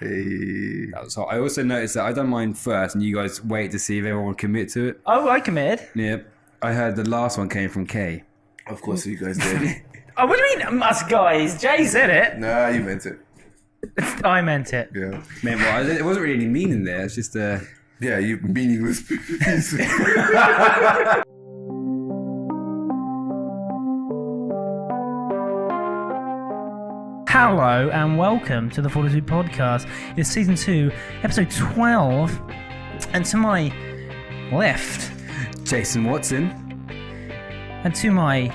Hey. That was hot. I also noticed that I done mine first, and you guys wait to see if everyone commit to it. Oh, I committed. Yep. I heard the last one came from Kay. Of course you guys did. Oh, what do you mean, us guys? Jay said it. Nah, you meant it. I meant it. Yeah. Man, well, it wasn't really any meaning there. It's just Yeah, you meaningless piece. Hello and welcome to the Fortitude Podcast. It's season 2, episode 12. And to my left, Jason Watson. and to my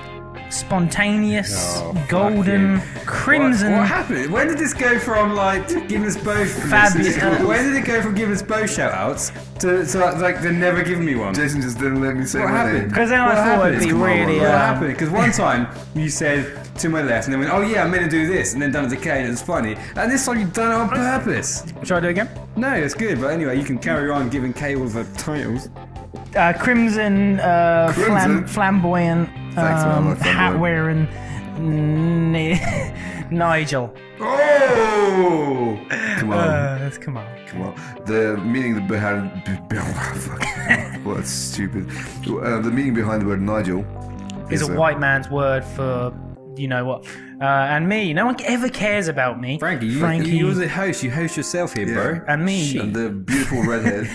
spontaneous, fucking- golden, crimson, What happened? When did this go from like giving us both Fabulous. When did it go from giving us both shout outs to like they're never giving me one? Jason just didn't let me say What my happened? name. because then I What thought it'd be happened? really. What happened? Because one time you said to my left and then went, oh yeah, I'm meant to do this, and then done it to Kay and it was funny. And this time you've done it on purpose. Should I do it again? No, it's good, but anyway, you can carry on giving Kay all the titles. Crimson, Crimson? flamboyant, Thanks, man, I'm not hat wearing Nigel. Oh! Come on. Let's come on. Come on. The meaning behind... Fuck. Well, that's stupid. The meaning behind the word Nigel Is a white man's word for you know what. And me, no one ever cares about me. Frankie, you're the host. You host yourself here, bro. And me. And the beautiful redhead.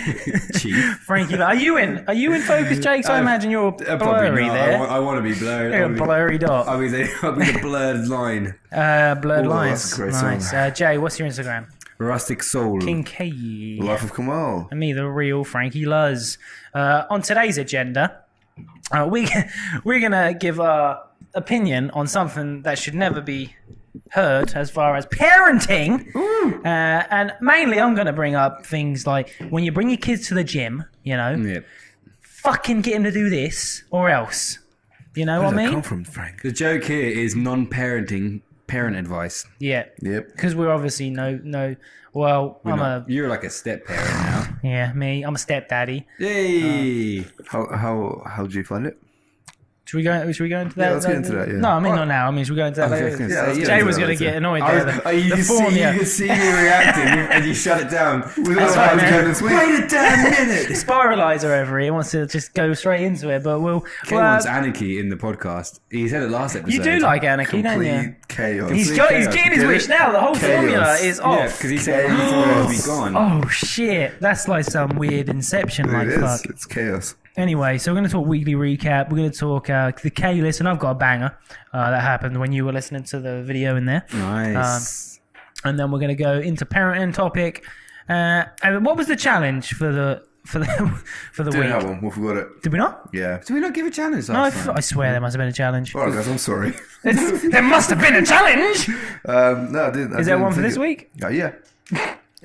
Chief. Frankie, are you in focus, Jake? So I imagine you're blurry there. I want to be blurred. You're a blurry dot. I'll be the blurred line. Blurred Ooh, lines. that's a great Nice. song. Jay, what's your Instagram? Rustic soul. King K. Life of Kamal. And me, the real Frankie Luz. On today's agenda, we're gonna give our opinion on something that should never be heard as far as parenting. And mainly I'm gonna bring up things like when you bring your kids to the gym, you know, Yep. fucking get them to do this or else. You know Where what did I that mean? come from, Frank? The joke here is non-parenting parent advice. Yeah. Yep. Because we're obviously no. Well, You're like a step parent now. me. I'm a stepdaddy. Yay! How did you find it? Should we go into that? Yeah, let's get into that, yeah. No, I mean not now. I mean, should we go into that later? Yeah, let's get Jay into was that going to later. get annoyed there. You could see me reacting and you shut it down. That's right, man. Wait a damn minute! Spiralizer over here wants to just go straight into it, but Kay wants anarchy in the podcast. He said it last episode. you do like anarchy, don't you? Complete chaos. He's chaos. getting his wish now. The whole Chaos. formula is Yeah, off. because he said he thought it would be gone. Oh shit, that's like some weird Inception like It is. fuck. It's chaos. Anyway, so we're going to talk weekly recap. We're going to talk the K list, and I've got a banger that happened when you were listening to the video in there. Nice. And then we're going to go into parenting topic. And what was the challenge for the Didn't week? have one. We forgot it. Did we not? Yeah. Did we not give a challenge No, last time? I swear there must have been a challenge. All right, guys. I'm sorry. There must have been a challenge. No, I didn't. Is there one for this week? Yeah.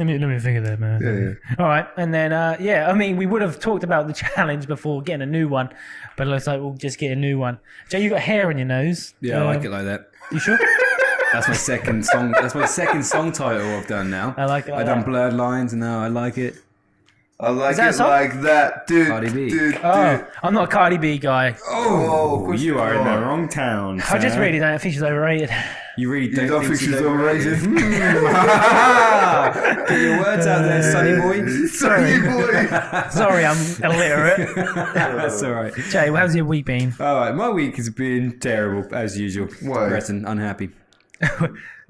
Let me figure that, man. Yeah. All right, and then I mean, we would have talked about the challenge before getting a new one, but it looks like we'll just get a new one. Jay, you got hair on your nose. Yeah, I like it like that. You sure? That's my second song. That's my second song title I've done now. I like it like I've done that. blurred lines and now I like it. I like that a it song? like that, dude. Cardi B. Dude. Oh, I'm not a Cardi B guy. Oh, you are in the wrong town. I just sir. really don't think she's overrated. You really You don't think she's overrated? Get your words out there, sonny boy. Sonny boy. Sorry, I'm illiterate. That's all right. Jay, how's your week been? All right, my week has been terrible as usual. Why? Depressing, unhappy.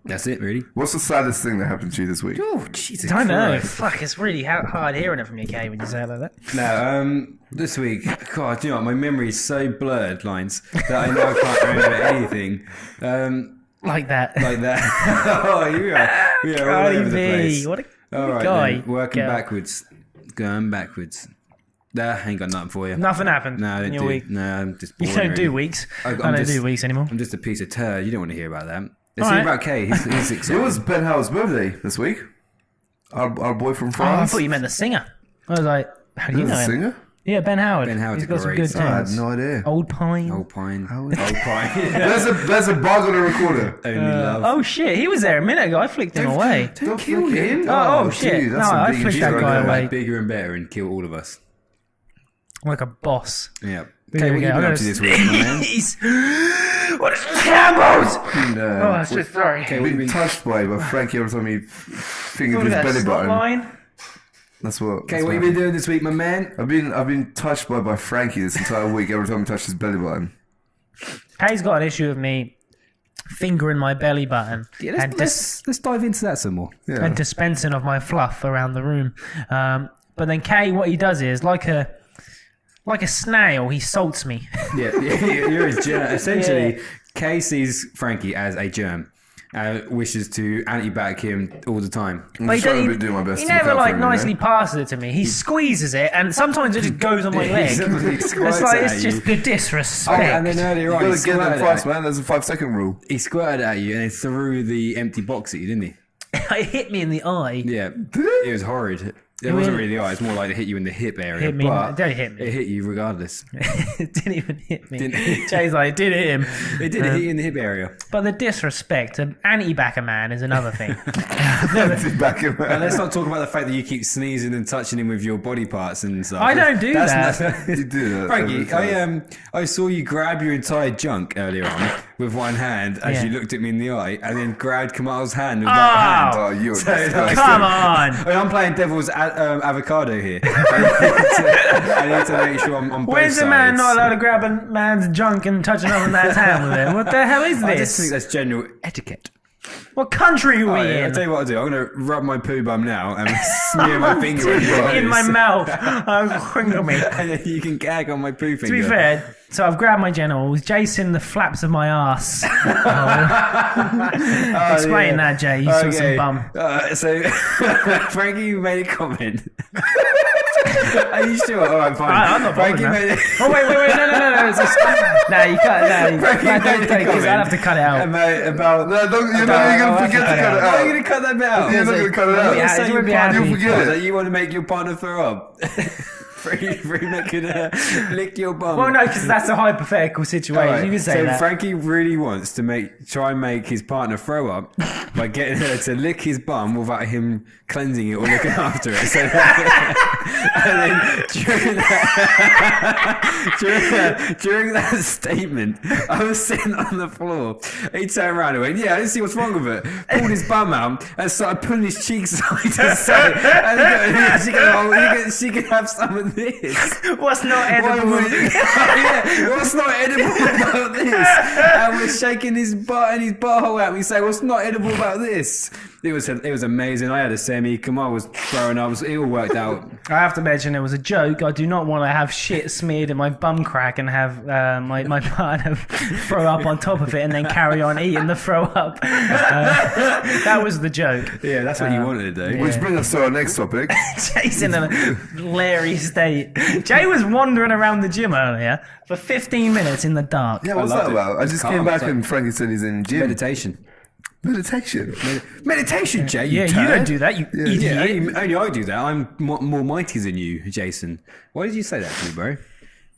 That's it, really. What's the saddest thing that happened to you this week? Oh, Jesus I don't know. Christ. Fuck, it's really hard hearing it from you, Kay, when you say it like that. No, this week, God, do you know what? My memory is so blurred, lines, that I now can't remember anything. Like that. Like that. Oh, we are all Cardi over the B. place. What a All right, guy. then, working Girl. backwards. Going backwards. Nah, ain't got nothing for you. Nothing happened No, I in don't your do. week. No, I'm just You boring, don't really. do weeks. I I'm don't just- do weeks anymore. I'm just a piece of turd. You don't want to hear about that. Let's All hear right. about Kay. He's It excited. was Ben Howard's birthday this week. Our boy from Oh, I France. thought you meant the singer. I was like, how do you He's know a him? singer? Yeah, Ben Howard. Ben Howard's He's a got some great good singer. I had tunes. no idea. Old Pine. Old Pine. Howard. Old Pine. There's a bug on the recorder. Only love. Oh shit, he was there a minute ago. I flicked him away. Don't kill him. Oh, shit. Dude, that's No, some I big flicked shit that right guy there. away. Like bigger and better and kill all of us. Like a boss. Yeah. There Okay, we what go. you been I'm up to this week, my man? What is shambles? Been, Oh, shit, sorry. Okay, what you been been... touched by Frankie every time he fingered his belly button. Line? That's what. Okay, what you been doing this week, my man? I've been touched by Frankie this entire week. Every time I touch his belly button. Kay's got an issue with me fingering my belly button Let's dive into that some more. Yeah. and dispensing of my fluff around the room. But then Kay, what he does is like a snail, he salts me. You're a germ. Essentially, Kay sees Frankie as a germ. Wishes to anti-back him all the time. I'm just trying to do my best. He to look never out for him, nicely passes it to me. He squeezes it, and sometimes it just goes on my leg. It's just the disrespect. And then earlier on, You gotta get them fast, man. There's a 5-second rule. he squirted at you and then threw the empty box at you, didn't he? It hit me in the eye. Yeah, it was horrid. It wasn't really the eye. It's more like it hit you in the hip area. Hit me. But Don't hit me. It hit you regardless. It didn't even hit me. Didn't- Jay's like, it did hit him. It did hit you in the hip area. But the disrespect, an anti-backer man is another thing. Back in And let's not talk about the fact that you keep sneezing and touching him with your body parts and stuff. I don't do that. You do that. Frankie, every time. I saw you grab your entire junk earlier on with one hand as you looked at me in the eye, and then grabbed Kamal's hand with that hand. Oh, you're Come on. I mean, I'm playing devil's avocado here. I need to make sure I'm on both When's sides. a man not allowed to grab a man's junk and touch another man's hand with it? What the hell is I just think this? that's general etiquette. What country are we I'll in? tell you what I'll do. I'm going to rub my poo bum now and smear my finger in your In my nose. mouth. Oh, me. And then you can gag on my poo finger. To be fair, so I've grabbed my genitals. Jason, the flaps of my ass. Explain that, Jay. You saw some bum. So, Frankie, you made a comment. Are you sure? All right, fine. I'm not Frankie bothered made now. Oh, wait, no. It's just, no, you can't. No, Frankie don't made a take it, 'cause I'll have to cut it out. About No, you're going to forget to cut it Why are you out. going to cut that bit out? You're not going to cut it out. Yeah, you won't be happy. You'll forget That it. you want to make your partner throw up. Free making lick your bum. Well, no, because that's a hypothetical situation. Alright, You can say so that. Frankie really wants to try and make his partner throw up by getting her to lick his bum without him cleansing it or looking after it. So and then during that statement, I was sitting on the floor. He turned around and went, "Yeah, I didn't see what's wrong with it." Pulled his bum out and started pulling his cheeks side to side. And she goes, "Oh, she can have some of this." What's not edible? What's not edible about this? And we're shaking his butt and his butthole out. We say, "What's not edible about this?" It was amazing. I had a semi. Kamal was throwing up. It all worked out. I have to mention it was a joke. I do not want to have shit smeared in my bum crack and have my partner throw up on top of it and then carry on eating the throw up. That was the joke. Yeah, that's what you wanted to do. Which brings us to our next topic. Jay's in a Larry state. Jay was wandering around the gym earlier for 15 minutes in the dark. Yeah, what's loved that it. about? I just came back and Frankie said he's in gym. Meditation. Meditation. Meditation, Jay. Yeah, you don't do that, you idiot. Yeah, only I do that. I'm more mighty than you, Jason. Why did you say that to me, bro?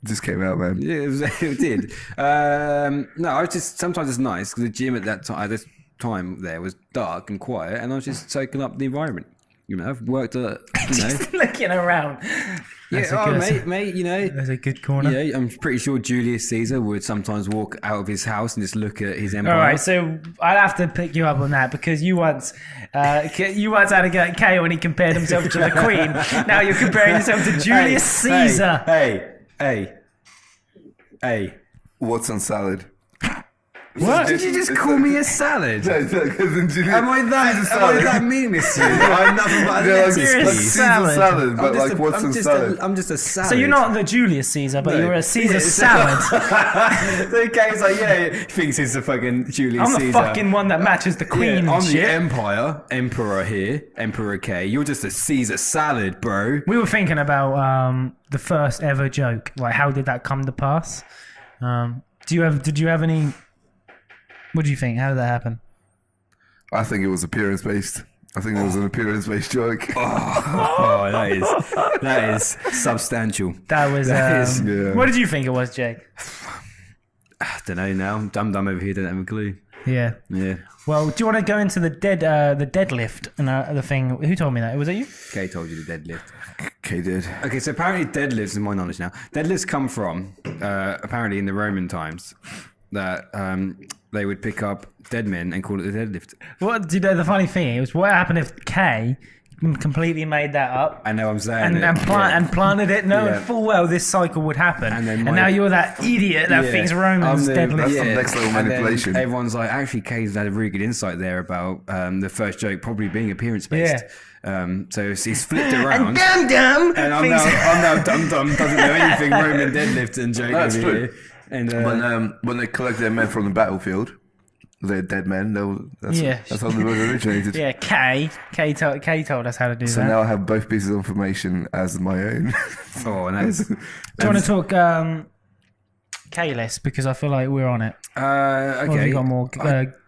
Just came out, man. Yeah, it did. No, I was just sometimes it's nice because the gym at this time there was dark and quiet, and I was just soaking up the environment. You know, I've worked at Just looking around. That's a good, mate. You know, That's a good corner. yeah, I'm pretty sure Julius Caesar would sometimes walk out of his house and just look at his empire. All right, so I'll have to pick you up on that because you once had a go at KO when he compared himself to the Queen. Now you're comparing yourself to Julius Caesar. Hey. What's on salad? What? Did you just call me a salad? No, because Am I that meaningless to you? I'm nothing but a lettuce You're a piece. salad. But like, what's in salad? I'm just a salad. So you're not the Julius Caesar, but No. you're a Caesar salad. The guy's like, yeah, he thinks he's the fucking Julius I'm the Caesar. fucking one that matches the Queen and I'm shit. the Emperor here, Emperor K. You're just a Caesar salad, bro. We were thinking about the first ever joke. Like, how did that come to pass? Did you have any? What do you think? How did that happen? I think it was appearance based. I think it was an appearance based joke. Oh, that is substantial. That was. yeah. What did you think it was, Jake? I don't know now. I'm dumb over here. Don't have a clue. Yeah. Yeah. Well, do you want to go into the deadlift and the thing? Who told me that? Was it you? Kay told you the deadlift. Okay, did. Okay, so apparently deadlifts, in my knowledge now, deadlifts come from apparently in the Roman times that they would pick up dead men and call it the deadlift. What do you know? The funny thing is, what happened if Kay completely made that up? I know I'm saying and planted it, knowing Yeah. full well this cycle would happen. And now you're that idiot that thinks Roman's deadlift. That's some next level And then manipulation. everyone's like, actually, Kay's had a really good insight there about the first joke probably being appearance based. So he's flipped it around. And dumb. And I'm now dumb, doesn't know anything Roman deadlift and joke That's over true. here. And When they collect their men from the battlefield, they're dead men. That's how the word originated. Yeah, Kay told us how to do So that. now I have both pieces of information as my own. and that's Do you want to talk K-less? Because I feel like we're on it. Or have okay. you got more?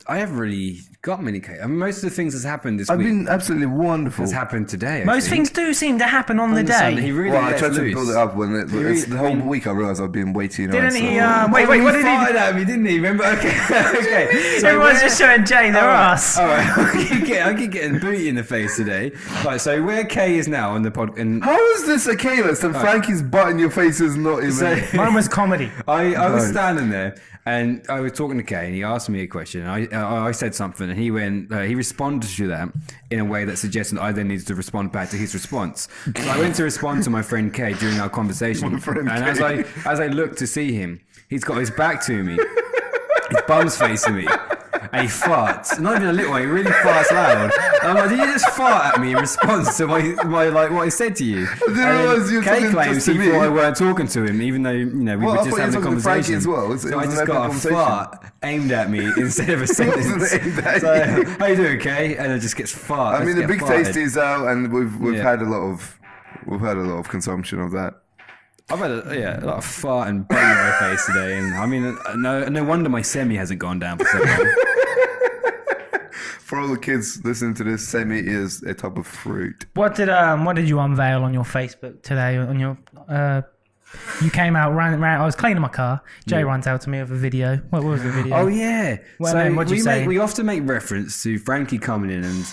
I haven't really got many K. I mean, most of the things that's happened this I've week been absolutely wonderful. has happened today. Most actually. things do seem to happen on the On Sunday, day. he really Well, I lets tried to loose. build it up when it's the whole week. I realised I've been way too nice. Didn't he? so- Wait, what did he? farted at me, didn't he? Remember? Okay. Okay. So Everyone's where- just showing Jay their ass. All right. I keep getting booty in the face today. Right. So where Kay is now on the pod, and How is this a Kalis? And Frankie's butt in your face is not even. So- Mine was comedy. I was standing there and I was talking to Kay and he asked me a question. And I said something and he went. He responded to that in a way that suggested I then needed to respond back to his response. So I went to respond to my friend Kay during our conversation, and as I looked to see him, he's got his back to me, his bum's facing me. And he farts, not even a little one, he really farts loud. And I'm like, did you just fart at me in response to my like what I said to you? didn't realise you were Kay talking claims just to he me. thought I weren't talking to him, even though we Well, were I just thought you having a were talking to Frankie conversation. as well. It So I was an just open got a conversation. fart aimed at me instead of a sentence. wasn't aimed at So, you. how you doing, Kay? And it just gets fart. I mean, the Just big get farted. tasty is out, and we've Yeah. had a lot of consumption of that. I've had a lot of fart and bang in my face today, and I mean, no wonder my semi hasn't gone down for so long. For all the kids listening to this, semi is a type of fruit. What did you unveil on your Facebook today? On your you came out, ran. I was cleaning my car. Jay runs out to me with a video. What was the video? Oh yeah. Well, then, what'd you say? We often make reference to Frankie coming in and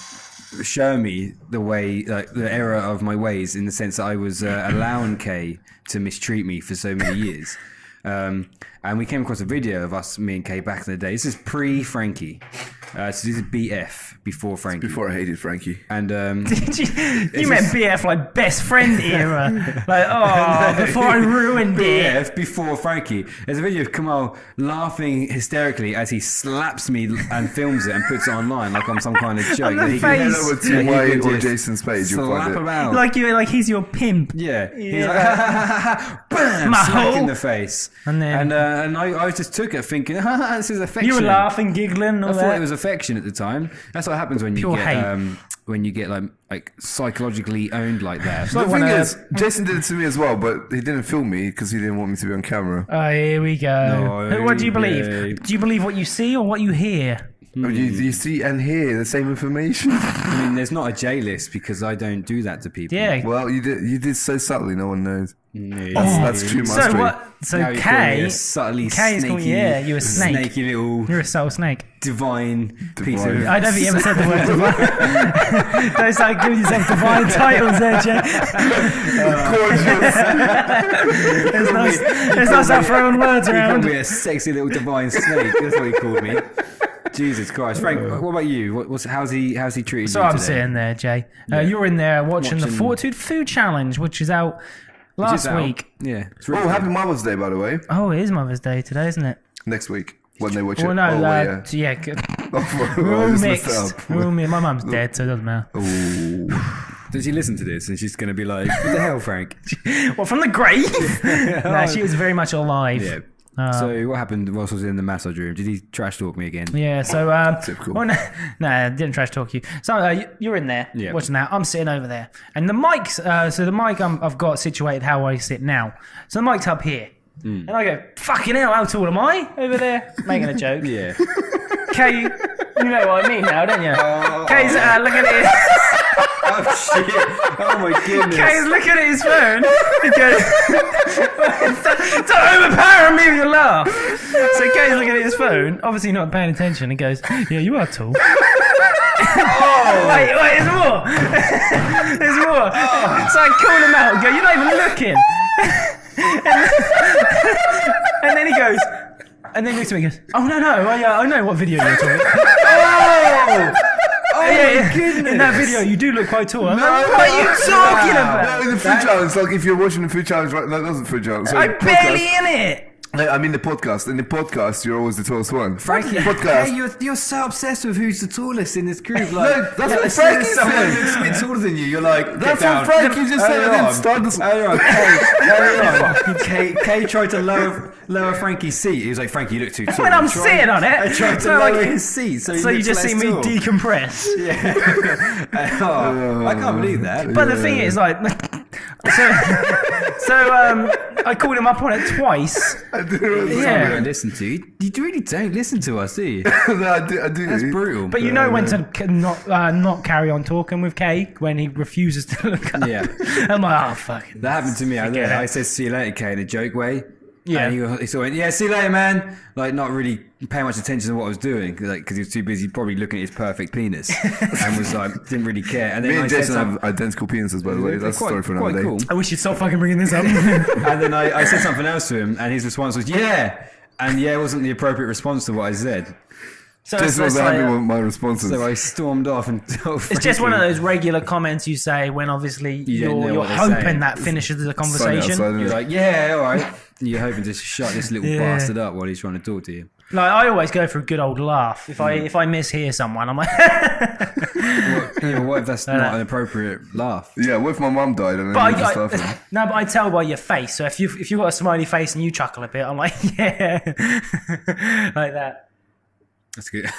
showing me the way, like the error of my ways, in the sense that I was allowing Kay to mistreat me for so many years. And we came across a video of me and Kay back in the day. This is pre-Frankie. So this is BF, before Frankie. Before I hated Frankie. And you meant BF like best friend era. Like, before I ruined it. BF, before Frankie. There's a video of Kamal laughing hysterically as he slaps me and films it and puts it online like I'm some kind of joke. On the That he face. can- Head over that to he Wade can or just Jason's page, you'll slap find it. about. Like he's your pimp. Yeah. He's Yeah. like, bam, My smack hoe. in the face. And then- and I just took it thinking, this is affection. You were laughing, giggling, all I thought that. it was affection at the time. That's what happens when you Pure get hate. when you get like psychologically owned like that. The like thing when is, Jason did it to me as well, but he didn't film me because he didn't want me to be on camera. Oh, here we go. No, What do you believe? yeah. Do you believe what you see or what you hear? You see and hear the same information. I mean, there's not a J list because I don't do that to people. Yeah. Well, you did so subtly, no one knows. Yeah. That's true, So mastery. what? So Now you call me Kay, a subtly Kay is called, snaky, yeah, you're a snake. snaky little You're a soul snake. divine piece of. I don't think you ever said the word divine. Don't start giving yourself divine titles there, Jay. Let's not start throwing words He called around. me a sexy little divine snake. That's what he called me. Jesus Christ, Frank. What about you? How's he treated So you I'm today? sitting there, Jay. You're in there watching the Watching- Fortitude Food Challenge, which is out Which is last out. week. Yeah. It's Oh, really good. happy Mother's Day, by the way. Oh, it is Mother's Day today, isn't it? Next week when they watch Well, it. no, oh, yeah. yeah, good. We're We're all mixed. We're all mixed. My mum's dead, so it doesn't matter. Does she listen to this and she's going to be like, what the hell, Frank? What, from the grave? No, she was very much alive. Yeah. So what happened whilst I was in the massage room? Did he trash talk me again? Yeah, so Typical. well, no, I didn't trash talk you. So you're in there Yeah. watching that. I'm sitting over there, and the mic's so the mic I've got situated how I sit now. So the mic's up here, and I go, "Fucking hell, how tall am I?" Over there, making a joke. Yeah. Kay, you know what I mean now, don't you? Kay's looking at it. Oh, shit. Oh, my goodness. Kay's looking at his phone. He goes, "Don't overpower me with your laugh." So Kay's looking at his phone, obviously not paying attention, and goes, "Yeah, you are tall." Wait, there's more. There's more. So I call him out and go, "You're not even looking." And then he goes, And then he looks at me and goes, oh, no, I know what video you're talking about. Yeah. Goodness. In that video, you do look quite tall. I'm No, like, what are you talking about? No, in the food challenge, like if you're watching the food challenge, right? No, that wasn't food challenge. Sorry, I'm barely in it. I mean the podcast. In the podcast, you're always the tallest one. Frankie, podcast. hey, you're so obsessed with who's the tallest in this group. Like, No, that's what as soon Frankie as someone said. looks a bit taller than you, you're like, That's get what down. Frankie just said. I didn't start this. Kay tried to lower Frankie's seat. He was like, Frankie, you look too tall. When I'm sitting on it. I tried to So, lower like, his seat. So you looks just less see me tall. decompress. Yeah. Oh, I can't believe that. But the thing is, like, I called him up on it twice. I do. Yeah. You don't listen to you. You really don't listen to us, do you? No, I do. That's brutal. But you know when to not carry on talking with Kay when he refuses to look up. Yeah. I'm like, oh, fucking. That happened to me. Forget it. I said, see you later, Kay, in a joke way. Yeah. And he sort of went, yeah, see you later, man. Like, not really paying much attention to what I was doing. Like, because he was too busy probably looking at his perfect penis. And was like, didn't really care. And then Me and I said Jason something- have identical penises, by the way. That's a story for quite another day. cool. I wish you'd stop fucking bringing this up. And then I said something else to him, and his response was, yeah. And yeah wasn't the appropriate response to what I said. So Jason was happy with my responses. So I stormed off and told it's just one of Frankie- those regular comments you say when obviously don't know you're what they're hoping saying. that finishes the Sign conversation. outside, You're like, yeah, all right. And you're hoping to shut this little Yeah. bastard up while he's trying to talk to you. Like I always go for a good old laugh. If I mishear someone, I'm like, What if that's not an appropriate laugh? Yeah, what if my mum died and then but you just laughing? no, but I tell by your face. So if you've got a smiley face and you chuckle a bit, I'm like, yeah, like that. That's good.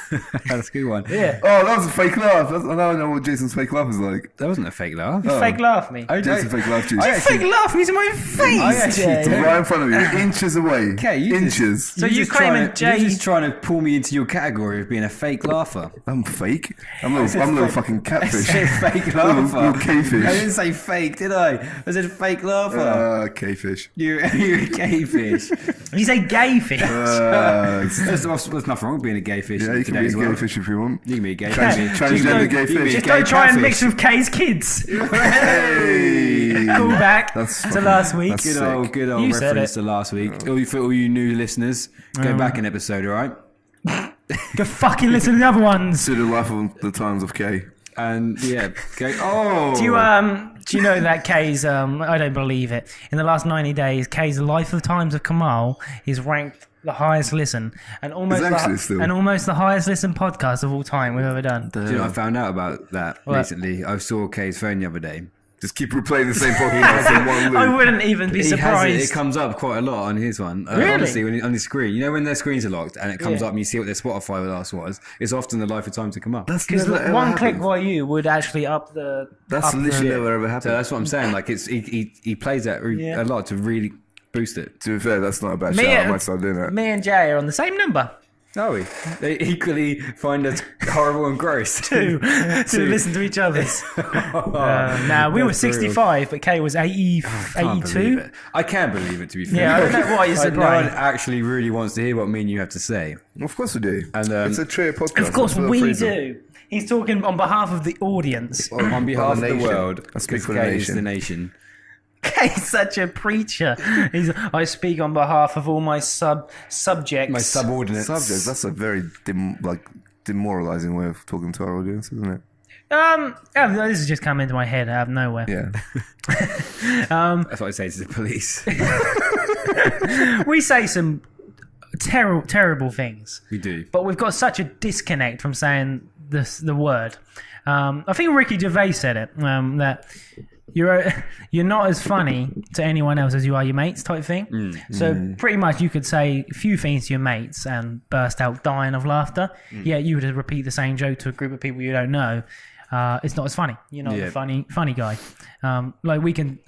That's a good one. Yeah, Oh, that was a fake laugh. I now know what Jason's fake laugh is like. That wasn't a fake laugh. fake laugh me. Jason's fake laugh, Jason. Fake laugh me's in my I face. actually Jay. don't. Right in front of you, inches away. Okay, you inches. So you just claiming trying to- Jay- You're just trying to pull me into your category of being a fake laugher. I'm fake. I'm a little fucking I catfish. said fake Little laugher. K-fish. I didn't say fake, did I? I said fake laugher. K-fish. You're a gay fish. You say gay fish. There's nothing wrong with being a gay fish Yeah, in you can be a today's gay world. fish if you want. You can be a gay Trans- fish. transgender gay You can be fish. a Just gay don't try and catfish. mix with Kay's kids. Hey! Call back That's to fucking- last week. that's- Good old You said reference it. to last week. For all you new listeners, go back an episode, all right? Go fucking listen to the other ones. To the life of the times of K. And yeah, go. Oh, Do you know that Kay's I don't believe it. In the last 90 days, Kay's Life of Times of Kamal is ranked the highest listen and almost Is actually still? the highest listen podcast of all time we've ever done. Do you know what I found out about that What? recently? I saw Kay's phone the other day. Just keep replaying the same podcast in one I loop. wouldn't even be He has it. surprised. It comes up quite a lot on his one. Really? Honestly, when on the screen, you know when their screens are locked and it comes Yeah. up and you see what their Spotify last was. It's often the Life of Time to come up. That's Because never ever one click happened. by you would actually up the. That's up literally the, never ever So happened. that's what I'm saying. Like he plays that Yeah. a lot to really boost it. To be fair, that's not a bad Me shout. I and- might start doing that. Me and Jay are on the same number. Oh, they equally find us horrible and gross. to listen to each other's. Now we were That's brutal. 65, but Kay was 80, Can't believe 82. it. I can't believe it, to be fair. Yeah, I don't know why you're Like, no one surprised. actually really wants to hear what me and you have to say. Of course we do. And, it's a trio podcast. Of course That's what we I'm afraid of. do. He's talking on behalf of the audience. On behalf of the nation. world, I speak because for the Kay is nation. the nation. Kay's such a preacher. I speak on behalf of all my subjects. My subordinates. Subjects. That's a very demoralizing way of talking to our audience, isn't it? Yeah, this has just come into my head out of nowhere. Yeah. That's what I say to the police. We say some terrible things, We do. but we've got such a disconnect from saying the word. I think Ricky Gervais said it, that you're not as funny to anyone else as you are your mates type thing. So pretty much you could say a few things to your mates and burst out dying of laughter. Yeah, you would repeat the same joke to a group of people you don't know. It's not as funny. You're not the funny guy. Like we can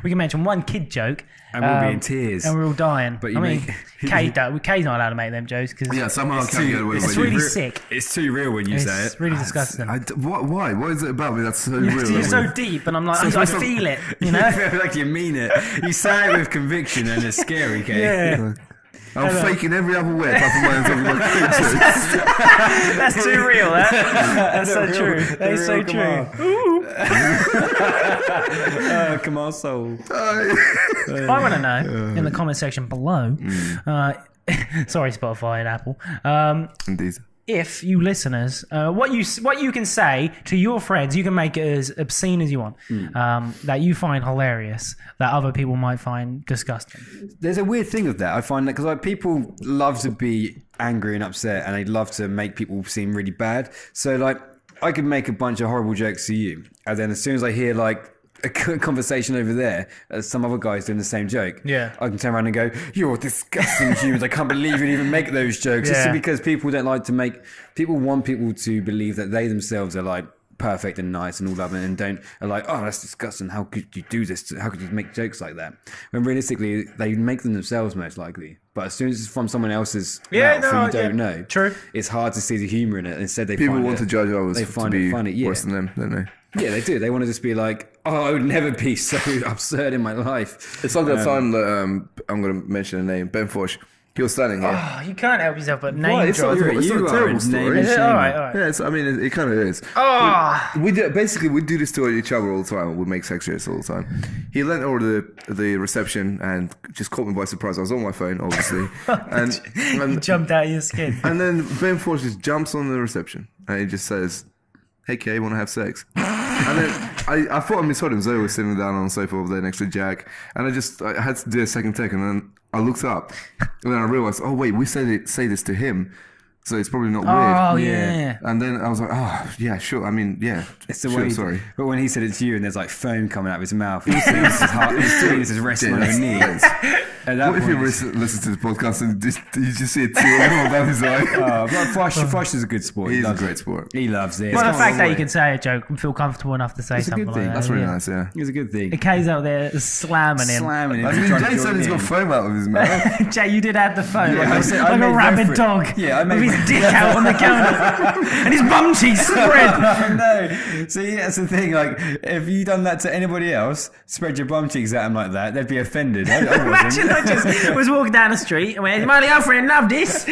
mention one kid joke And we'll be in tears. and we're all dying. But I you mean, make- Kay's not allowed to make them jokes because Yeah, somehow I can't get away with it's it. really sick. It's too real when you say It's it. really disgusting. Why? What is it about me that's so real? You're so deep, and I'm like, I feel it, you know? Like you mean it. You say it with conviction and it's scary, Kay. Yeah. I'm faking every other way apart from my own like That's too real, That's so true. That is so true. Come on, soul. I want to know in the comment section below Sorry, Spotify and Apple. Indeed. If you listeners, what you can say to your friends, you can make it as obscene as you want, that you find hilarious, that other people might find disgusting. There's a weird thing of that. I find that because like people love to be angry and upset, and they love to make people seem really bad. So like I could make a bunch of horrible jokes to you, and then as soon as I hear like a conversation over there, some other guy's doing the same joke. Yeah, I can turn around and go, "You're disgusting humans! I can't believe you even make those jokes." Yeah. It's because people don't like to make. People want people to believe that they themselves are like perfect and nice and all loving, and are like, "Oh, that's disgusting! How could you do this? How could you make jokes like that?" When realistically, they make them themselves most likely. But as soon as it's from someone else's mouth who you don't know, true. It's hard to see the humor in it. Instead, People want to judge others they to find be it funny. Yeah. worse than them, don't they? Yeah, they do. They want to just be like, "Oh, I would never be so absurd in my life." It's like that time that I'm going to mention a name, Ben Fosh. He was standing here. Oh, you can't help yourself but name It's drop. not a terrible story. Is it? All right. Yeah, all right. It kind of is. Oh, We do this to each other all the time. We make sex jokes all the time. He leant over the reception and just caught me by surprise. I was on my phone, obviously, and you jumped out of your skin. and then Ben Fosh just jumps on the reception and he just says, "Hey, Kay, want to have sex?" And then I thought I misheard him. Zoe was sitting down on the sofa over there next to Jack, and I had to do a second take, and then I looked up, and then I realized, oh wait, we say this to him, so it's probably not weird. Oh yeah. And then I was like, oh yeah, sure. I mean, yeah, It's the sure, way. sorry. But when he said it to you, and there's like foam coming out of his mouth, he's doing this is resting on his knees. At that What if you point, listen to the podcast and you just see a tear roll down his eye? but Fosh is a good sport. He's a loves great it. sport. He loves it. Well, the It's fact that you kind can of say a joke and feel comfortable enough to say It's a something good like thing. that. That's really nice, yeah. It's a good thing. The K's out there slamming him. Slamming him. I mean, trying to Jay draw said him he's got in. foam out of his mouth. Jay, you did add the phone Yeah, I said- I like a made rabid reference- dog Yeah, I made with his dick out on the counter and his bum cheeks spread. Oh, no. See, that's the thing. Like, if you done that to anybody else, spread your bum cheeks at them like that, they'd be offended. I Imagine wasn't. I just was walking down the street and went, "My girlfriend loved this."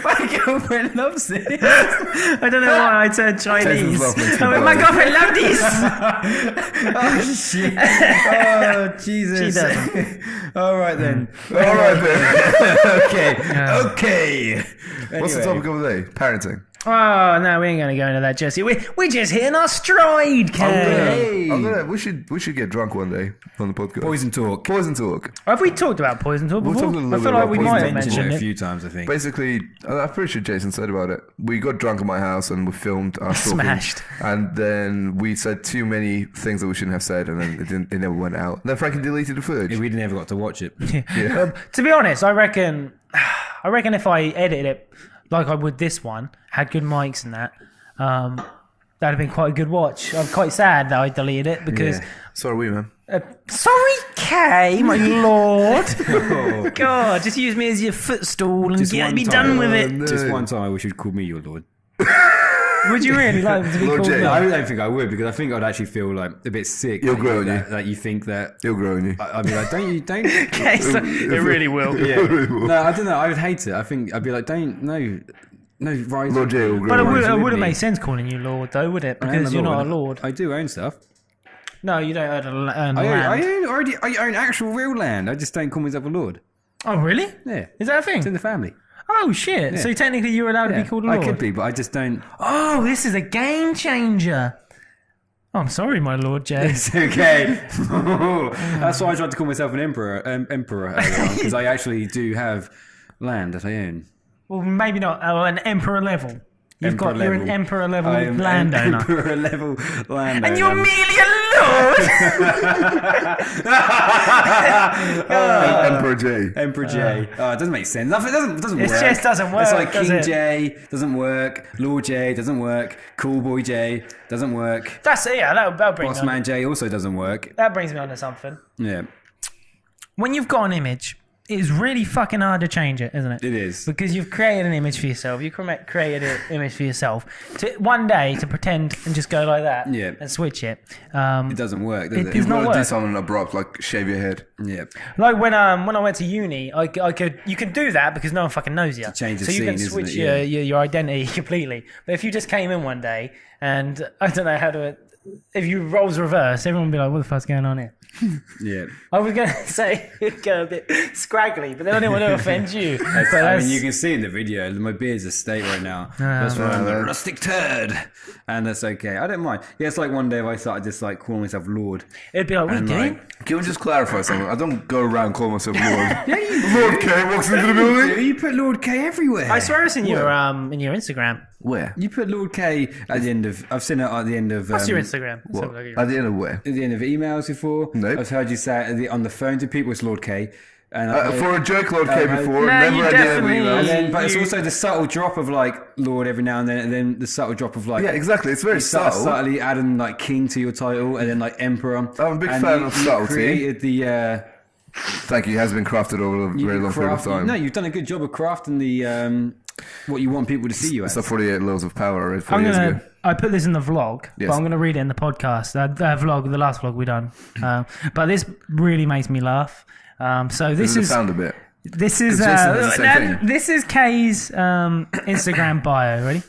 My girlfriend loves it. I don't know why I turned Chinese. Jason's laughing I went, too "My hard. girlfriend loved this." Oh, shit. Oh, Jesus. She doesn't. All right, then. All right then. Okay. What's the Anyway. topic of the day? Parenting. Oh no, we ain't gonna go into that, Jesse. We're just hitting our stride, Kay. We should get drunk one day on the podcast. Poison talk. Poison talk. Have we talked about poison talk We've before? talked a little I bit feel like about we poison might have talk Mentioned mentioned it a it. few times, I think. Basically, I'm pretty sure Jason said about it. We got drunk at my house and we filmed our talking. Smashed. And then we said too many things that we shouldn't have said, and then it never went out. Then Frankie deleted the footage. Yeah, we never got to watch it. To be honest, I reckon if I edited it like I would this one, had good mics and that, that'd have been quite a good watch. I'm quite sad that I deleted it because. Yeah. Sorry, man. Sorry, Kay, my lord. Oh. God, just use me as your footstool and Just get one me time. done with it. No. Just one time I wish you'd call me your lord. Would you really like to be Lord called Jay. that? I don't think I would, because I think I'd actually feel like a bit sick. You'll grow on that, you. that you think that. He'll grow on you. I'd be like, don't. Okay, so it really will. Yeah. No, I don't know. I would hate it. I think I'd be like, no, right. Lord Jay will grow But on you. it with wouldn't me. make sense calling you Lord, though, would it? I am Because you're not a innit? Lord. I do own stuff. No, you don't own land. I own actual real land. I just don't call myself a lord. Oh, really? Yeah. Is that a It's in thing? the family. Oh, shit. Yeah. So technically you're allowed to Yeah. be called a Lord? I could be, but I just don't. Oh, this is a game changer. Oh, I'm sorry, my Lord Jay. It's okay. That's why I tried to call myself an emperor because I actually do have land that I own. Well, maybe not. Oh, an emperor level. You're an emperor level I am landowner. An emperor level landowner. And you're merely a lord. Emperor J. Emperor J. Oh, it doesn't make sense. Nothing doesn't It work. just doesn't work, It's like does King it? J doesn't work. Lord J doesn't work. Cool Boy J doesn't work. That's yeah. That'll bring me Boss on. Man J also doesn't work. That brings me on to something. Yeah, When you've got an image, it's really fucking hard to change it, isn't it? it is. Because you've created an image for yourself. You created an image for yourself. To one day to pretend and just go like that Yeah. and switch it. It doesn't work, does It it? does not You've got to work. do something abrupt, like shave your head. Yeah. Like when I went to uni, I could you can do that because no one fucking knows you. change the so you scene, can isn't switch it? Yeah. your identity completely. But if you just came in one day and I don't know how to if you roles reverse, everyone would be like, what the fuck's going on here? Yeah. I was going to say it'd go a bit scraggly, but then I didn't want to offend you. I mean, you can see in the video, my beard's a state right now. That's why I'm a rustic turd. And that's okay. I don't mind. Yeah, it's like one day if I started just like calling myself Lord. It'd be like, what are you doing? Can we just clarify something? I don't go around calling myself Lord. Lord K walks into the building. You put Lord K everywhere. I swear it's in your Instagram. Where? You put Lord K at the end of... I've seen it at the end of... What's your Instagram? Let's have a look at your At the end of where? At the end of emails before. Nope. I've heard you say it on the phone to people, it's Lord K. And For a joke, Lord K before. No, Never you at the end of definitely- emails. And then, but it's also the subtle drop of like Lord every now and then the subtle drop of like... Yeah, exactly. It's very start subtle. subtly adding like King to your title and then like Emperor. I'm a big And fan of subtlety. created the... Thank you. It has been crafted over a very long period of time. No, you've done a good job of crafting the what you want people to see you as. It's the 48 Laws of Power I read 4 years ago. I put this in the vlog, Yes. but I'm going to read it in the podcast. The last vlog we done. But this really makes me laugh. So this This is is the sound a bit. this is Jason does the same thing. this is Kay's Instagram bio. Ready?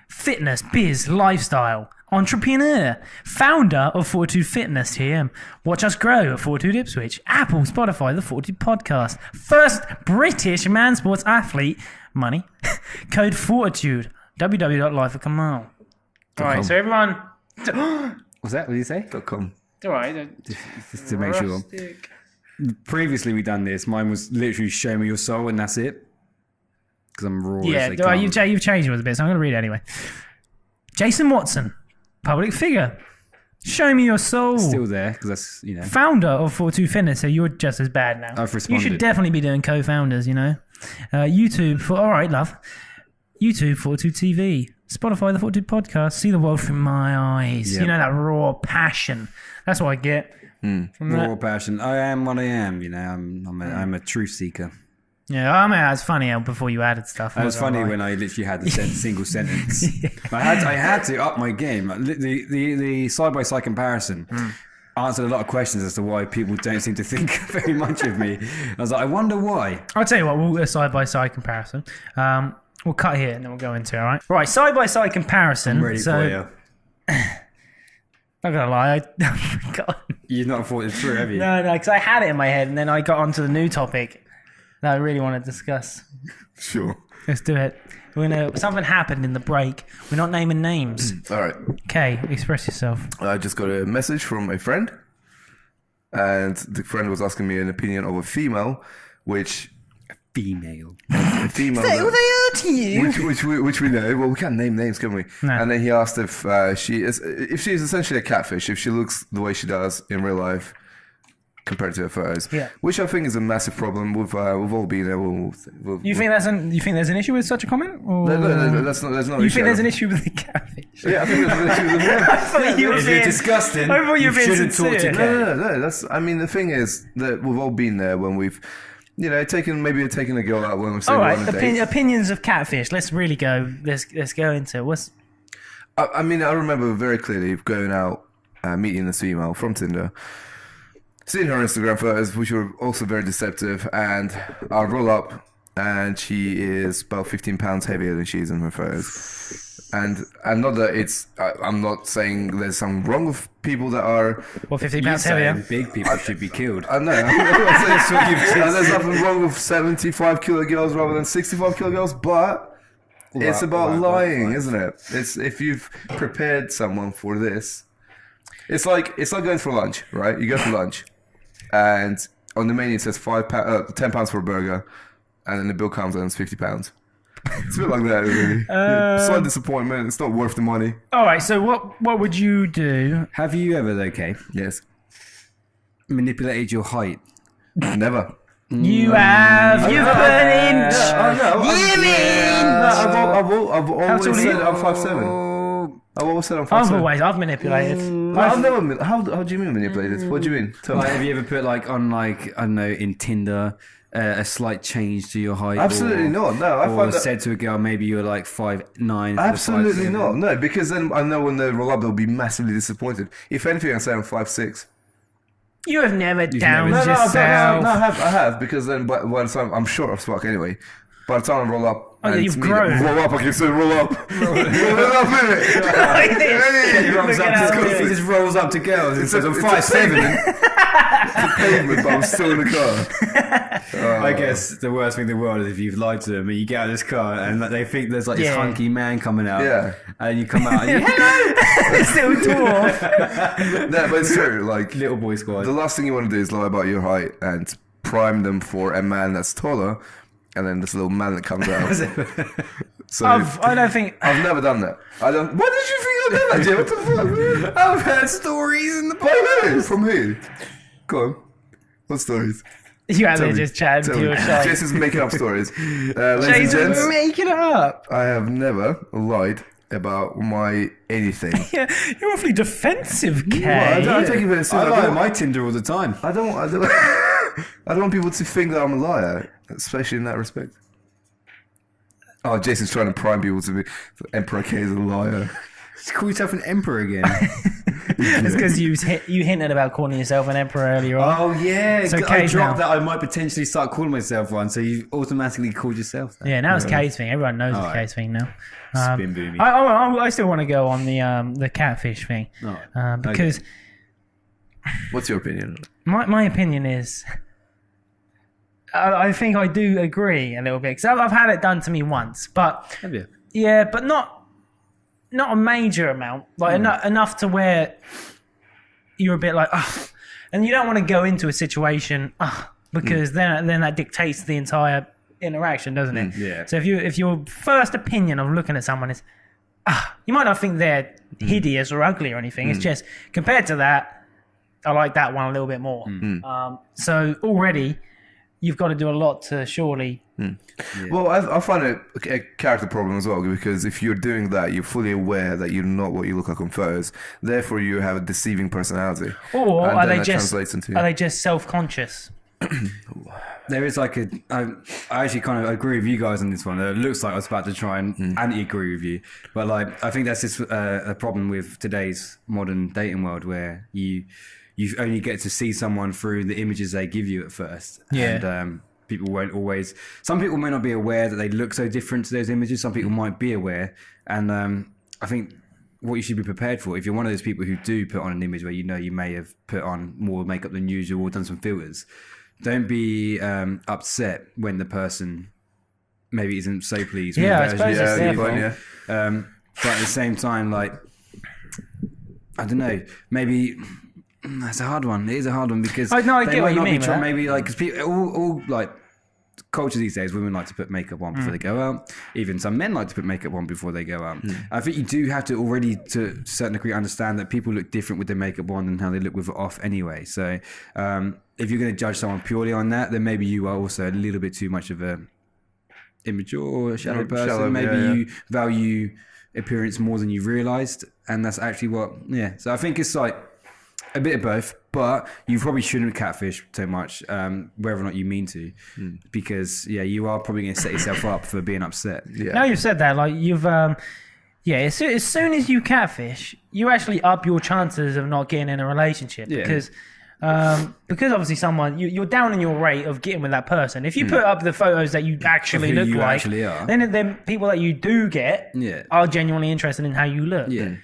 Fitness, biz, lifestyle, entrepreneur, founder of Fortitude Fitness TM. Watch us grow at Fortitude Ipswich, Apple, Spotify, the Fortitude Podcast. First British man sports athlete. Money. Code Fortitude. www.lifeofkamal. All right, so everyone. What's that? What did you say? .com. All right. Just to make sure. Previously we done this. Mine was literally show me your soul and that's it. Because I'm raw. Yeah, as they you've come. changed it a bit, so I'm going to read it anyway. Jason Watson, public figure. Show me your soul. Still there because that's Founder of Fortitude Fitness, so you're just as bad now. I've You responded. should definitely be doing co-founders, YouTube for all right, love. YouTube Fortitude TV, Spotify the Fortitude Podcast. See the world through my eyes. Yep. You know that raw passion. That's what I get from that. Raw passion. I am what I am. I'm a truth seeker. Yeah, I mean that's funny how before you added stuff. It was funny when I literally had the single sentence. I had to up my game. The side by side comparison answered a lot of questions as to why people don't seem to think very much of me. I was like, I wonder why. I'll tell you what, we'll do a side by side comparison. We'll cut here and then we'll go into it. All right. Right, side by side comparison. I'm ready for you. Not gonna lie, I forgot. You've not thought it through, have you? No, because I had it in my head and then I got onto the new topic that I really want to discuss. Sure. Let's do it. Something happened in the break. We're not naming names. All right. Okay, express yourself. I just got a message from a friend, and the friend was asking me an opinion of a female, which Female. a female They are to you. which we know. Well, we can't name names, can we? No. And then he asked if she is essentially a catfish, if she looks the way she does in real life compared to her photos. Yeah. Which I think is a massive problem. We've all been there. You think there's an issue with such a comment? Or No, that's not. There's no you issue. think there's an issue with the catfish? Yeah, I think there's an issue with the I thought you were If being you're disgusting, I thought you were being shouldn't talk to sincere. Kate. No. That's. I mean, the thing is that we've all been there when we've, taken a girl out when we've seen All her right, on a date. opinions of catfish. Let's really go. Let's go into it. What's I mean, I remember very clearly going out, meeting this female from Tinder, seeing her Instagram photos, which were also very deceptive, and I roll up, and she is about 15 pounds heavier than she is in her photos. And not that it's, I'm not saying there's something wrong with people that are, 50 pounds Saying heavier? big people should be killed. I know, there's nothing wrong with 75 kilo girls rather than 65 kilo girls, but it's about lying, isn't it? It's if you've prepared someone for this. It's like going for lunch, right? You go for lunch, and on the menu it says £10 for a burger, and then the bill comes and it's £50. It's a bit like that, really. Slight disappointment. It's not worth the money. All right. So what would you do? Have you ever, though, Kay, Yes. manipulated your height? Never. You have. You've put an inch. I've always tall are said you? I'm 5'7". I've always said I'm 5'7". I've manipulated. I've never. How do you mean manipulated? What do you mean? Tell me. Like, have you ever put I don't know, in Tinder, a slight change to your height? Absolutely not. No, I or find that. said to a girl, maybe you're like 5'9". Absolutely not. No, because then I know when they roll up, they'll be massively disappointed. If anything, I say I'm 5'6". You have never downed No, yourself. I have, because then by the time I'm short as fuck anyway. by the time I roll up, Oh, yeah, and you've it's me grown. that roll up. I keep saying roll up, roll up, innit? He rolls Look up at to, how he it just rolls up to girls and says, I'm it's 5'7". It's pavement, but I'm still in the car. I guess the worst thing in the world is if you've lied to them and you get out of this car and like, they think there's like this Yeah. hunky man coming out. Yeah. And you come out and you, hello! Still dwarf. No, but it's true. Like Little boy squad. the last thing you want to do is lie about your height and prime them for a man that's taller, and then this little man that comes out. So I don't think. I've never done that. I don't. What did you think I did that, Jay? What the fuck? Man? I've heard stories in the Who? From who? Go on. What stories? You out Tell there me. just chatting Tell to me. your show. Jason's making up stories. Ladies and Jason's gents, making it up. I have never lied about my anything. Yeah, you're awfully defensive, Kay. Well, I don't take it very I seriously. lie on my Tinder all the time. I don't I don't want people to think that I'm a liar, especially in that respect. Oh, Jason's trying to prime people to be Emperor K is a liar. Just call yourself an emperor again. It's because you hinted about calling yourself an emperor earlier on. Oh yeah, So I Kay's dropped now. that I might potentially start calling myself one, so you automatically called yourself that. Yeah, now it's Kay's thing. Everyone knows it's Alright. Kay's thing now. Spin boomy. I still want to go on the catfish thing because What's your opinion? my opinion is I think I do agree a little bit because I've had it done to me once, but Have you? yeah, but not a major amount, like enough to where you're a bit like, and you don't want to go into a situation, because then that dictates the entire interaction, doesn't it? Yeah. So if your first opinion of looking at someone is, you might not think they're hideous or ugly or anything. It's just compared to that, I like that one a little bit more. So already, you've got to do a lot to surely. Well, I find it a character problem as well, because if you're doing that, you're fully aware that you're not what you look like on photos. Therefore, you have a deceiving personality. Or And are then they that just translates into- are they just self-conscious? There is like I actually kind of agree with you guys on this one. It looks like I was about to try and anti-agree with you, but like I think that's just a problem with today's modern dating world, where you only get to see someone through the images they give you at first. Yeah. And people won't always. Some people may not be aware that they look so different to those images. Some people might be aware, and I think what you should be prepared for, if you're one of those people who do put on an image where you know you may have put on more makeup than usual or done some filters, don't be upset when the person maybe isn't so pleased with Yeah, the I version suppose you it's see their of fault. them. But at the same time, like, I don't know, maybe that's a hard one. It is a hard one because I they get might what you not be mean with that. maybe like, because all like culture these days, women like to put makeup on before they go out. Even some men like to put makeup on before they go out. I think you do have to already, to a certain degree, understand that people look different with their makeup on than how they look with it off anyway. So if you're going to judge someone purely on that, then maybe you are also a little bit too much of a immature or shallow person. Shallow, Maybe yeah. you value appearance more than you realised, and that's actually what. Yeah. So I think it's like a bit of both, but you probably shouldn't catfish so much, whether or not you mean to, because you are probably going to set yourself up for being upset. Yeah. Now you've said that, like you've, as soon as you catfish, you actually up your chances of not getting in a relationship Yeah. because obviously someone you're down in your rate of getting with that person. If you put up the photos that you actually Of who look you like, actually are. then people that you do get Yeah. are genuinely interested in how you look. Yeah.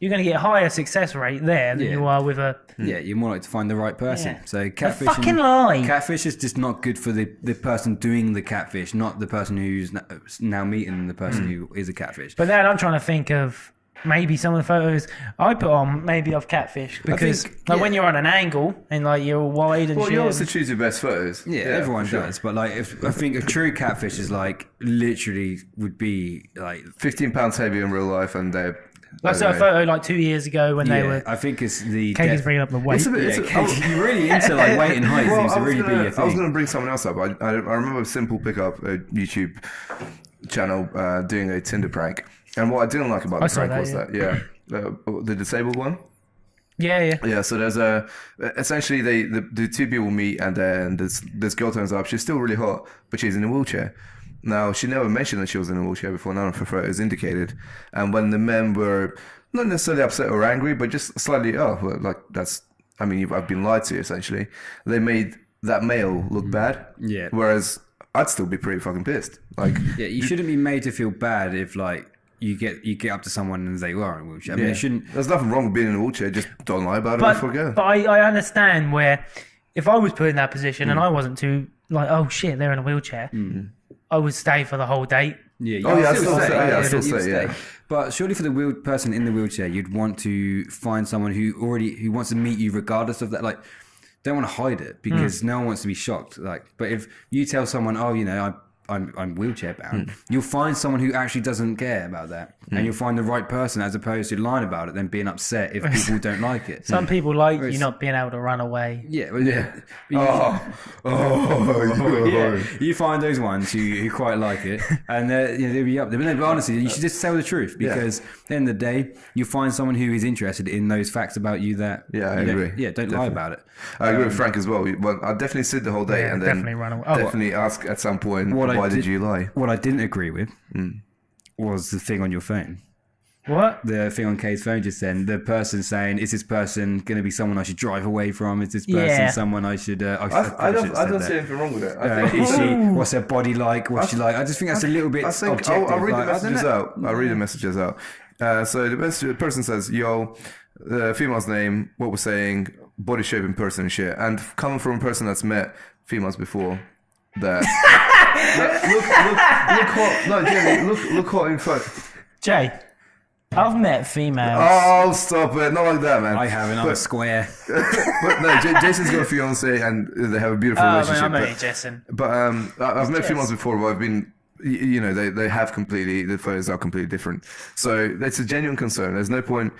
You're going to get a higher success rate there than Yeah. you are with a. Yeah, you're more likely to find the right person. Yeah. So A catfish. fucking lie. Catfish is just not good for the person doing the catfish, not the person who's now meeting the person who is a catfish. But then I'm trying to think of maybe some of the photos I put on maybe of catfish because think, when you're on an angle and like you're wide and Well, shit. you also choose your best photos. Yeah, everyone for sure. does. But like, I think a true catfish is like literally would be like. 15 pounds heavier in real life, and they're. I saw a photo like 2 years ago when they were. I think it's the. Katie's bringing up the weight. It's a bit- You're really into like weight and height. Well, Seems to I was really be your I was thing. going to bring someone else up. I remember Simple Pickup, a YouTube channel, doing a Tinder prank. And what I didn't like about the saw prank that, was the disabled one. Yeah. Yeah, so there's essentially the two people meet, and then this girl turns up. She's still really hot, but she's in a wheelchair. Now, she never mentioned that she was in a wheelchair before. None of her photos indicated. And when the men were not necessarily upset or angry, but just slightly, I've been lied to, essentially. They made that male look bad. Yeah. Whereas I'd still be pretty fucking pissed. Like, Yeah, you shouldn't be made to feel bad if like you get up to someone and they are in a wheelchair. I mean, it shouldn't. There's nothing wrong with being in a wheelchair. Just don't lie about it before you go. But I understand where if I was put in that position and I wasn't too like, oh shit, they're in a wheelchair, I would stay for the whole date. Yeah, I'd still say, yeah. But surely for the person in the wheelchair, you'd want to find someone who wants to meet you regardless of that. Like, don't want to hide it because no one wants to be shocked. Like, but if you tell someone, oh, you know, I'm wheelchair bound, you'll find someone who actually doesn't care about that, and you'll find the right person as opposed to lying about it, then being upset if people don't like it. Some people like you not being able to run away. Yeah, well, yeah. You find those ones who quite like it, and they'll be up there. But honestly, you should just tell the truth because at the end of the day, you find someone who is interested in those facts about you that. Yeah, I agree. Don't lie about it. I agree with Frank as well. Well, I'd definitely sit the whole day and then definitely run away. definitely ask at some point, why did you lie? What I didn't agree with was the thing on your phone. What? The thing on Kay's phone just then, the person saying, is this person going to be someone I should drive away from? Is this person someone I should... I don't see anything wrong with it. I think what's her body like? What's she like? I just think that's a little bit objective. I'll read the messages out. So the person says, yo, the female's name, what we're saying, body shape in person and shit. And coming from a person that's met females before, that... look what in front. Jay, I've met females. Oh, stop it! Not like that, man. I haven't. I'm a square. But no, Jason's got a fiance and they have a beautiful relationship. I'm only Jason. But I've met females before where I've been. You know, they have the photos are completely different. So it's a genuine concern. There's no point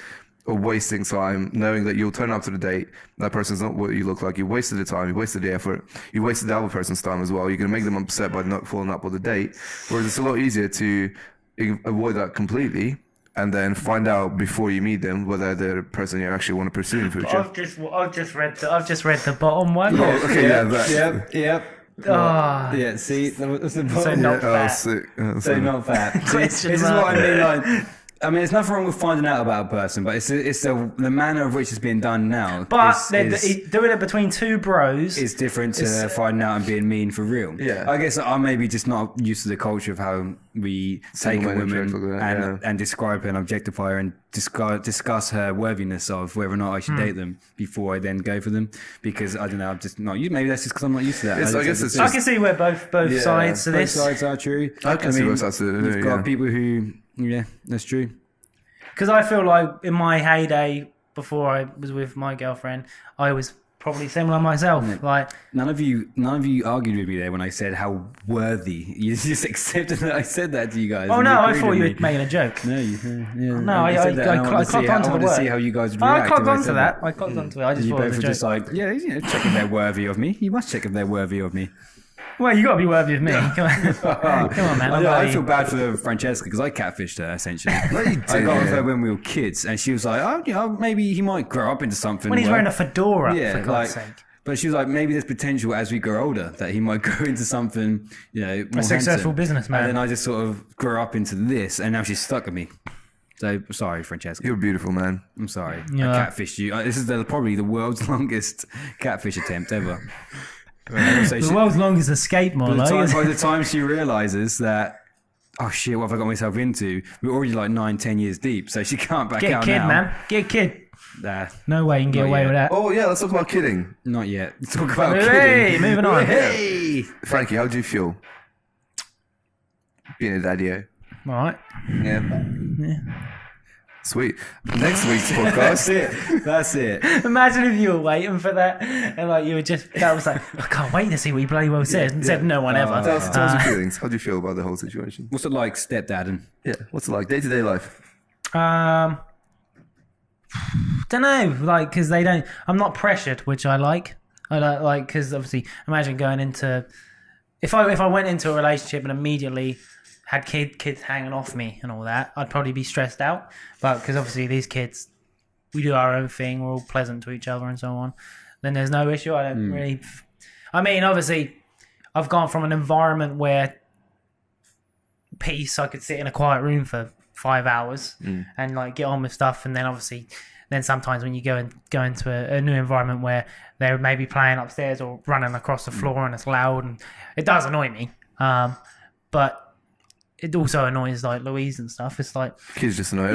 of wasting time knowing that you'll turn up to the date, that person's not what you look like. You wasted the time, you wasted the effort, you wasted the other person's time as well. You're going to make them upset by not following up with the date. Whereas it's a lot easier to avoid that completely and then find out before you meet them whether they're the person you actually want to pursue in the future. I've just read the bottom one. Oh, okay, Yep. Yeah, see, that's the bottom. So not fat. So not fat. This is what I mean, like... I mean, there's nothing wrong with finding out about a person, but it's the manner of which it's being done now. But doing it between two bros is different to finding out and being mean for real. Yeah, I guess I'm maybe just not used to the culture of how we take a woman and describe her and objectify her and discuss her worthiness of whether or not I should date them before I then go for them. Because I don't know, I'm just not used. Maybe that's just because I'm not used to that. I can see where both sides of this. Both sides are true. I can see both sides of it. You've got people who. Yeah, that's true. Because I feel like in my heyday, before I was with my girlfriend, I was probably similar myself. Like none of you argued with me there when I said how worthy. You just accepted that I said that to you guys. Oh no, I thought you were making a joke. No, No, I clocked onto the word. I want to see how you guys would react. I clocked onto that. I clocked onto it. I just thought it was a joke. Just like, check if they're worthy of me. You must check if they're worthy of me. Well, you got to be worthy of me. Come on, man. I feel bad for Francesca because I catfished her essentially. I got with her when we were kids, and she was like, maybe he might grow up into something. When he's wearing a fedora, for God's sake. But she was like, maybe there's potential as we grow older that he might grow into something, more a successful businessman. And then I just sort of grew up into this, and now she's stuck with me. So sorry, Francesca. You're a beautiful man. I'm sorry. I catfished you. This is probably the world's longest catfish attempt ever. The world's longest escape, Marlo. By the time she realises that, oh shit, what have I got myself into? We're already like 9-10 years deep, so she can't back out now. Get a kid. No way you can get away with that. Oh yeah, let's talk about kidding. Not yet. Let's talk about kidding. Hey, moving on. Hey, Frankie, how do you feel being a daddy-o? All right. Yeah. Sweet. Next week's podcast. That's it. Imagine if you were waiting for that and like you were that was like, I can't wait to see what he bloody well says and said no one ever. Tell us your feelings. How do you feel about the whole situation? What's it like stepdadding? Yeah. What's it like day-to-day life? Don't know, like, because I'm not pressured, which I like. I like, because obviously, imagine going into, if I went into a relationship and immediately had kids hanging off me and all that, I'd probably be stressed out. But because obviously these kids, we do our own thing, we're all pleasant to each other and so on, then there's no issue. I don't really... I mean, obviously, I've gone from an environment where I could sit in a quiet room for 5 hours and like get on with stuff, and then obviously... Then sometimes when you go into a new environment where they're maybe playing upstairs or running across the floor and it's loud, and it does annoy me. But it also annoys like Louise and stuff. It's like Kids just know.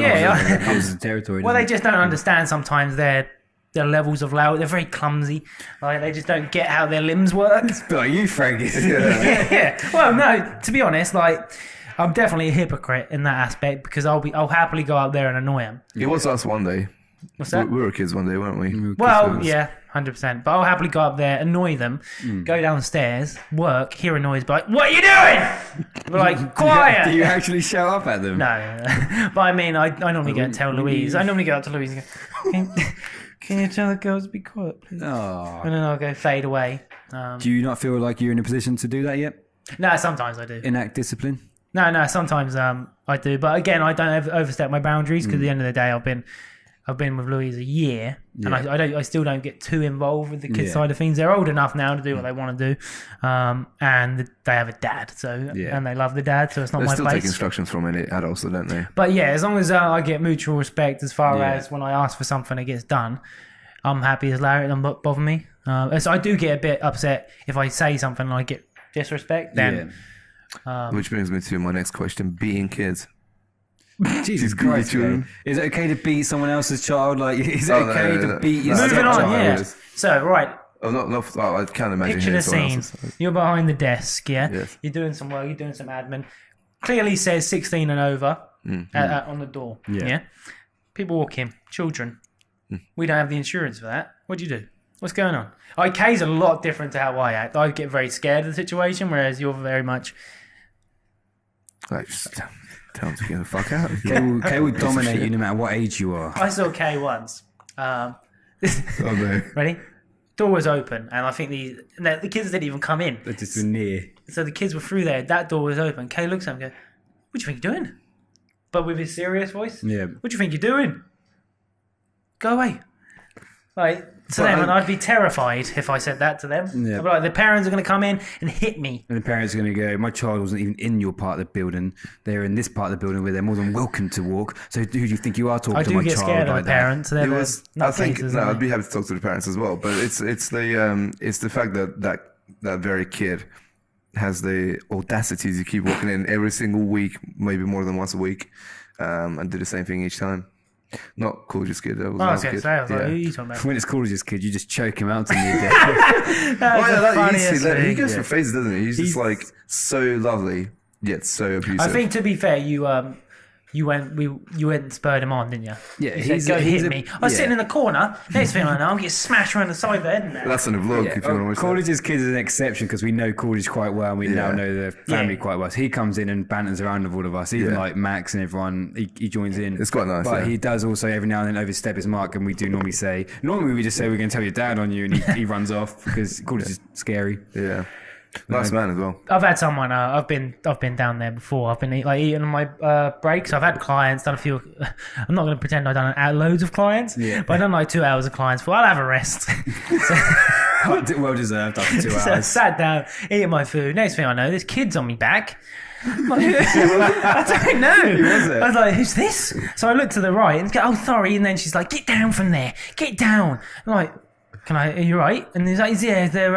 Kids territory. well, they just don't understand sometimes their levels of loud. They're very clumsy. Like they just don't get how their limbs work. Like you, Frank. Yeah. Well, no. To be honest, like I'm definitely a hypocrite in that aspect because I'll happily go out there and annoy them. It was us one day. What's that? We were kids one day, weren't we? Well, yeah, 100%. But I'll happily go up there, annoy them, go downstairs, work, hear a noise, be like, "What are you doing?" We're like, "Quiet." Do you actually shout up at them? No. But I mean, I normally go and tell Louise. I normally go up to Louise and go, Can you tell the girls to be quiet, please? Oh. And then I'll go fade away. Do you not feel like you're in a position to do that yet? No, sometimes I do. Enact discipline? No, sometimes I do. But again, I don't overstep my boundaries because at the end of the day, I've been with Louise a year, and I still don't get too involved with the kids side of things. They're old enough now to do what they want to do, and they have a dad, and they love the dad, so it's not They my still place. take instructions from any adults, don't they? But yeah, as long as I get mutual respect, as far as when I ask for something, it gets done. I'm happy as Larry. It doesn't bother me. So I do get a bit upset if I say something and I get disrespect. Then, Which brings me to my next question: being kids. Jesus Christ, man. Is it okay to beat someone else's child? Like, is it okay to beat your moving on, stepchild? yeah. So right, Oh, I can't imagine. picture the hearing someone scene. else's. You're behind the desk, yeah? Yes. You're doing some work, you're doing some admin. Clearly says 16 and over on the door, yeah? People walk in, children. We don't have the insurance for that. What do you do? What's going on? IK's a lot different to how I act. I get very scared of the situation, whereas you're very much... Like, just tell them to get the fuck out. Kay will dominate you no matter what age you are. I saw Kay once. Oh, no. Ready? Door was open, and I think the kids didn't even come in. They're just near. So the kids were through there. That door was open. Kay looks at him and goes, "What do you think you're doing?" But with his serious voice. Yeah. "What do you think you're doing? Go away." Like, to them, and I'd be terrified if I said that to them. Yeah. I'd be like, the parents are going to come in and hit me. And the parents are going to go, "My child wasn't even in your part of the building. They're in this part of the building where they're more than welcome to walk. So who do you think you are talking I to do my get child scared of like the that?" parents. They're I think nutcases, no, aren't I'd they? be happy to talk to the parents as well. But it's the fact that very kid has the audacity to keep walking in every single week, maybe more than once a week, and do the same thing each time. Not Coolidge's kid. That was I was Nice going to kid. say, I was like, Yeah. who are you talking about? When it's Coolidge's kid, you just choke him out to near death. That's the He funniest thing. goes through phases, doesn't he? He's just like so lovely yet so abusive. I think, to be fair, you went and spurred him on, didn't you? Yeah, You said, go hit me. I was sitting in the corner. Next thing I know, I'm getting smashed around the side of the head. And that's in the vlog. If you want to watch that. Coolidge's kid is an exception because we know Coolidge quite well and we now know the family quite well. So he comes in and banters around with all of us, even like Max and everyone. He joins in. It's quite nice. But he does also every now and then overstep his mark, and we do normally we just say we're going to tell your dad on you, and he runs off because Coolidge is scary. Yeah. Nice man as well. I've had someone. I've been down there before. I've been eating on my breaks. I've had clients. Done a few. I'm not going to pretend I've done loads of clients. Yeah. But I've done like 2 hours of clients. Well, I'll have a rest. Well deserved after 2 So I hours. sat down, eating my food. Next thing I know, there's kids on me back. I'm like, I don't know. Who was it? I was like, "Who's this?" So I looked to the right and go, "Oh, sorry." And then she's like, "Get down from there. Get down." I'm like, Are you right? And he's like, "Yeah, they're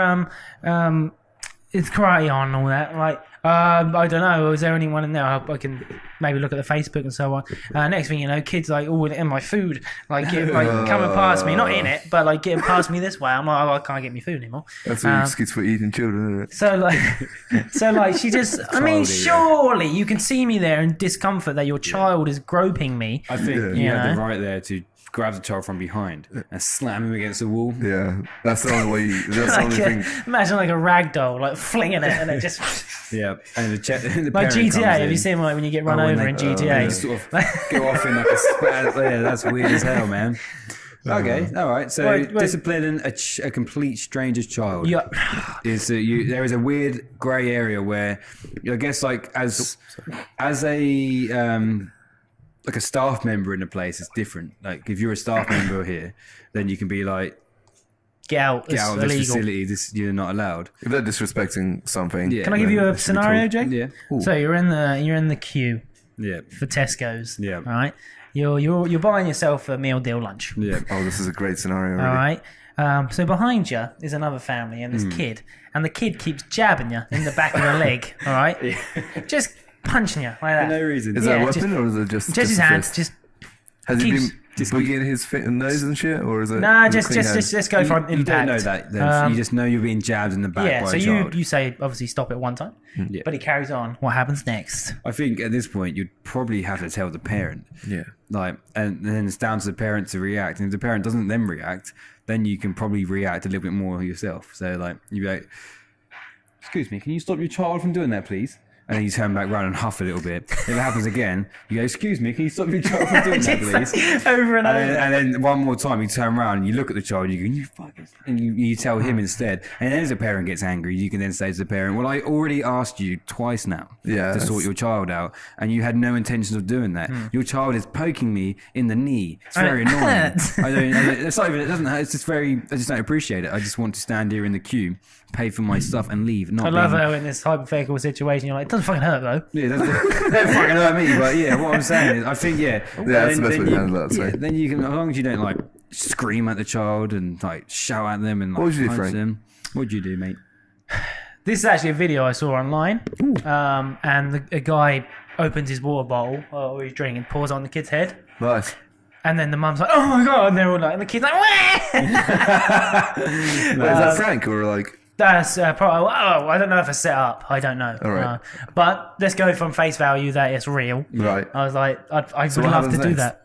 it's karate on and all that." I'm like, I don't know. Is there anyone in there? I can maybe look at the Facebook and so on. Next thing you know, kids like, "Oh, in my food," like coming past me, not in it, but like getting past me this way. I'm like, "Oh, I can't get my food anymore." That's what excuse for eating children, isn't it? So like she just, I mean, surely you can see me there in discomfort that your child is groping me. I think you You had the know? right there to grab the child from behind and slam him against the wall. Yeah. That's the only way. That's the only thing. Imagine like a rag doll, like flinging it, and it just Yeah, and the like parent GTA. comes Have in. you seen like when you get run when over they- in They GTA? sort of go off in like a spat. Yeah, that's weird as hell, man. Okay, all right. So Wait. disciplining a complete stranger's child Yeah. is there is a weird grey area where I guess like as a like a staff member in a place, it's different. Like if you're a staff member here, then you can be like, Get out. get It's out of this illegal. facility. You're not allowed. If they're disrespecting something. Yeah. Can I give you a Then it should be scenario, told. Jake? Yeah. So you're in the queue Yeah. for Tesco's. Yeah. All right. You're buying yourself a meal deal lunch. Yeah. Oh, this is a great scenario. All Already. right. So behind you is another family and this kid, and the kid keeps jabbing you in the back of the leg. All right, just punching you like that. For no reason. Is that a Yeah, weapon or is it just his a hands. fist? Just Has he keeps- been boogieing his nose and shit, or is it? nah, is it just clean hands? just go for impact. You don't know that. Then. You just know you're being jabbed in the back Yeah, by so a child. you say obviously stop it one time, Yeah. but he carries on. What happens next? I think at this point you'd probably have to tell the parent. Yeah. Like, and then it's down to the parent to react. And if the parent doesn't then react, then you can probably react a little bit more yourself. So, like, you'd be like, "Excuse me, can you stop your child from doing that, please?" And then you turn back round and huff a little bit. If it happens again, you go, "Excuse me, can you stop your child from doing that, please?" Over and over. And then one more time, you turn around and you look at the child and you go, "You fuckers," and you tell him instead. And then as the parent gets angry, you can then say to the parent, "Well, I already asked you twice now to sort your child out, and you had no intentions of doing that. Your child is poking me in the knee. It's very annoying. I don't. It's not even. It doesn't hurt. It's just very. I just don't appreciate it. I just want to stand here in the queue, pay for my stuff, and leave. Not I love being- how in this hypothetical situation you're like, it doesn't fucking hurt though. Yeah, that don't fucking hurt me, but yeah, what I'm saying is, I think, that's the best way to handle that, sorry. then you can, as long as you don't like scream at the child and like shout at them and like What would you do, punch Frank? them. What'd you do, mate? This is actually a video I saw online, and a guy opens his water bottle or he's drinking, pours it on the kid's head, Nice. and then the mum's like, "Oh my god!" and they're all like, and the kid's like, "Wah!" Is that Frank or like? That's probably. Oh, I don't know if it's set up. I don't know. All right. But let's go from face value that it's real. Right. I was like, I would what love to happens do next?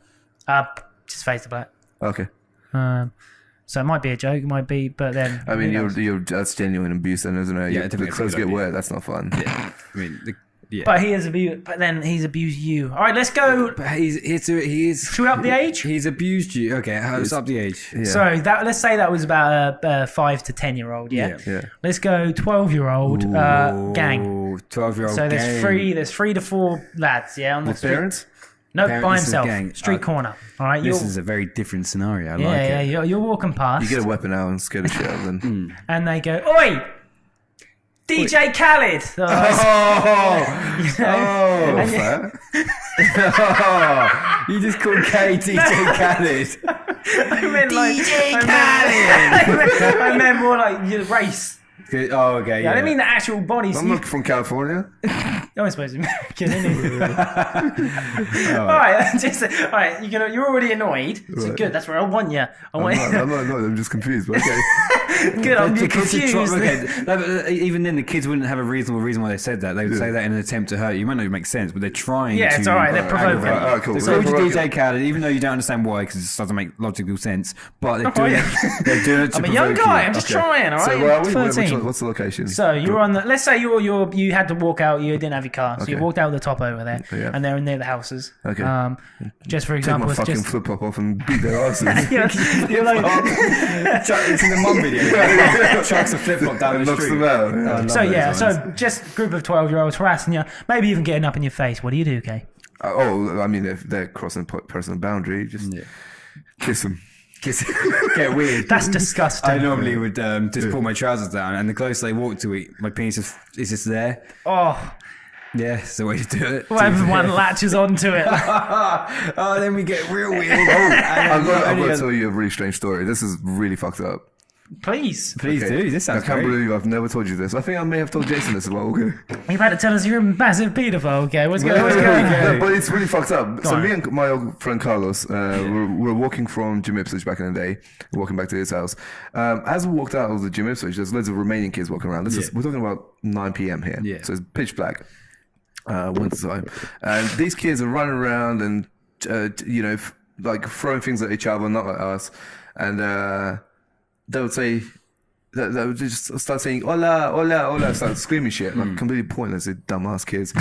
that. Just face the black. Okay. So it might be a joke, it might be, but then I mean, that's genuine abuse, then, isn't it? Yeah, The definitely clothes a good get idea. wet. That's not fun. I mean, yeah. But he has abused. But then he's abused you. All right, let's go. But he's Should we up the age? He's abused you. Okay, it's up the age. Yeah. So let's say that was about a 5 to 10-year-old. Yeah. Yeah. Let's go 12-year-old gang. 12-year-old. So gang. there's 3 to 4 lads. Yeah, on the With street. parents? No, Parents by and himself. gang. Street corner. All right. This is a very different scenario. I like yeah, it. you're walking past, You get a weapon out and scare the shit out of them. and they go, "Oi, DJ Khaled." Oh, And you- fair. You just called K DJ Khaled. I meant like DJ I meant more like your race. Oh, okay. I didn't mean the actual body. I'm not from California. I'm supposed to be American, isn't All right, all right. You're already annoyed. So Right. good. That's where I want you. I'm not, I'm just confused, but okay. Good. I'm The kids are confused. even then, the kids wouldn't have a reasonable reason why they said that. They would say that in an attempt to hurt you. It might not make sense, but they're trying Yeah, to. it's all right. They're provoking. aggravate you. All right, cool. So We're DJ provoking. Khaled, even though you don't understand why, because it doesn't make logical sense, but they're Oh, doing yeah. it. They're doing it to I'm a young provoke guy. you. I'm just trying. All right. So where are we? 13. What's the location? So you're on the. Let's say you had to walk out. You didn't have your car, so you Okay. walked out the top over there, Yeah. and they're near the houses. Okay. Just for Take example, my it's fucking just. flip flop off and beat their asses. You're like, It's in the mum video. Chucks a flip flop down And the knocks street. them out. so yeah, so just a group of 12-year-olds harassing you, maybe even getting up in your face. What do you do, okay? I mean, if they're crossing personal boundary, just kiss them. Get weird. That's disgusting. I normally would just pull my trousers down, and the closer they walk to it, my penis is just there. Oh, Yeah, it's the way to do it. well, everyone latches onto it. Oh, then we get real weird. I've got to tell you a really strange story. This is really fucked up. Please. Please Okay. do. This I sounds can't great. believe I've never told you this. I think I may have told Jason this as well. Okay. You've had to tell us you're a massive paedophile, okay? What's going on? No, but it's really fucked up. So on. me and my old friend Carlos, we're walking from Gym Ipswich back in the day, walking back to his house. As we walked out of the Gym Ipswich, there's loads of Romanian kids walking around. We're talking about 9 p.m. here, Yeah. so it's pitch black, winter time, and these kids are running around and like throwing things at each other, not at us, and they would say. They would just start saying "Hola, hola, hola," start screaming shit, like completely pointless. They dumbass kids.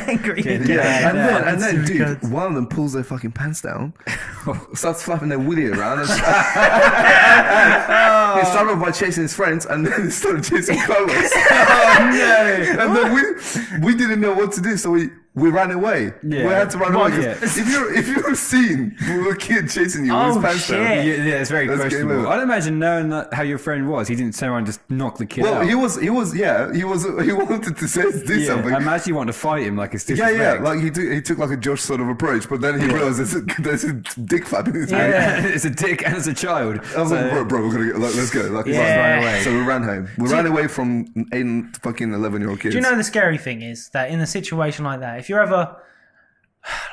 Angry. Yeah, and then, dude, one of them pulls their fucking pants down, starts flapping their willy around. And he started off by chasing his friends, and then he started chasing Carlos. And then we didn't know what to do, so we we ran away. Yeah. We had to run away. Yeah. If you're seen with a kid chasing you with his pants down. Yeah, it's very That's questionable. game over. I'd imagine knowing how your friend was, he didn't turn around and just knock the kid Well, out. he wanted to do something. I imagine you want to fight him like it's Yeah, disrespect. like he took like a Josh sort of approach, but then he realized there's a dick flap in his hand. Yeah. It's a dick and it's a child. I was like, bro, we're gonna get, like, let's go. Like, Yeah. run away. So we ran home. We ran away from 8 fucking 11-year-old kids. Do you know the scary thing is that in a situation like that, if you're ever,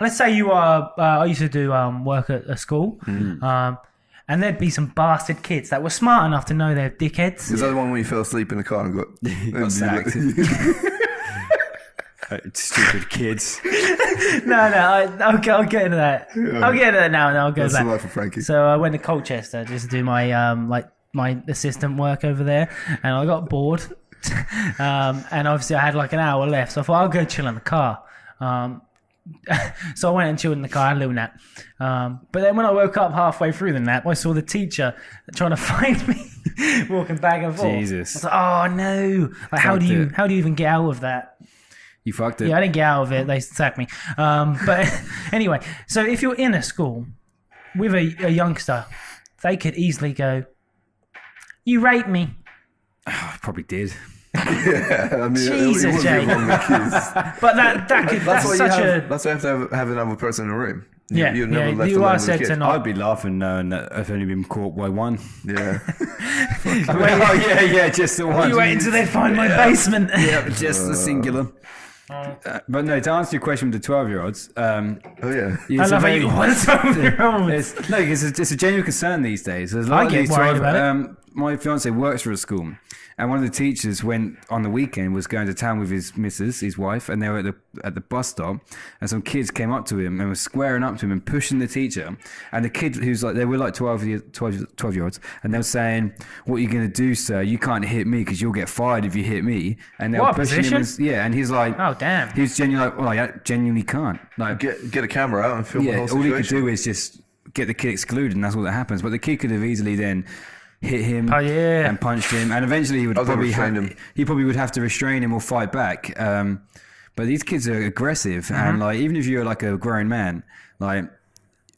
let's say you are, I used to do work at a school, and there'd be some bastard kids that were smart enough to know they're dickheads. Is that the one when you fell asleep in the car and got sacked. Stupid kids. No, I'll get into that. I'll get into that now, and I'll go That's back. the life of Frankie. So I went to Colchester just to do my my assistant work over there, and I got bored. And obviously I had like an hour left, so I thought I'll go chill in the car. So I went and chilled in the car, I had a little nap. But then when I woke up halfway through the nap, I saw the teacher trying to find me, walking back and forth. Jesus. I was like, oh no! Like, how do you even get out of that? You fucked it. Yeah, I didn't get out of it. They sacked me. But anyway, so if you're in a school with a youngster, they could easily go, "You raped me." I probably did. Yeah, I mean, Jesus, it wouldn't Jay. be wrong with kids. But that's why such That's why you have to have another person in the room. You're never left you alone are with the said kid. to not. I'd be laughing knowing that I've only been caught by one. Yeah. Oh, yeah, just the one. You wait until they find my basement. Yeah, just the singular. But no, to answer your question with the 12-year-olds, Oh yeah. I love how you want to it's a genuine concern these days. There's a lot I of get these worried 12 about it. My fiance works for a school, and one of the teachers went on the weekend, was going to town with his missus, his wife, and they were at the bus stop, and some kids came up to him and were squaring up to him and pushing the teacher, and the kid who's like, they were like 12-year-olds, and they were saying, "What are you going to do, sir? You can't hit me because you'll get fired if you hit me." And they What, were pushing him, position? and he's like, Oh damn! he was genuinely like, "Well, I genuinely can't." Like, Get a camera out and film the yeah, whole all he situation. could do is just get the kid excluded, and that's all that happens. But the kid could have easily then hit him Oh, yeah. and punched him, and eventually he would I'll probably restrain him. he probably would have to restrain him or fight back. But these kids are aggressive, Mm-hmm. and like even if you're like a grown man, like.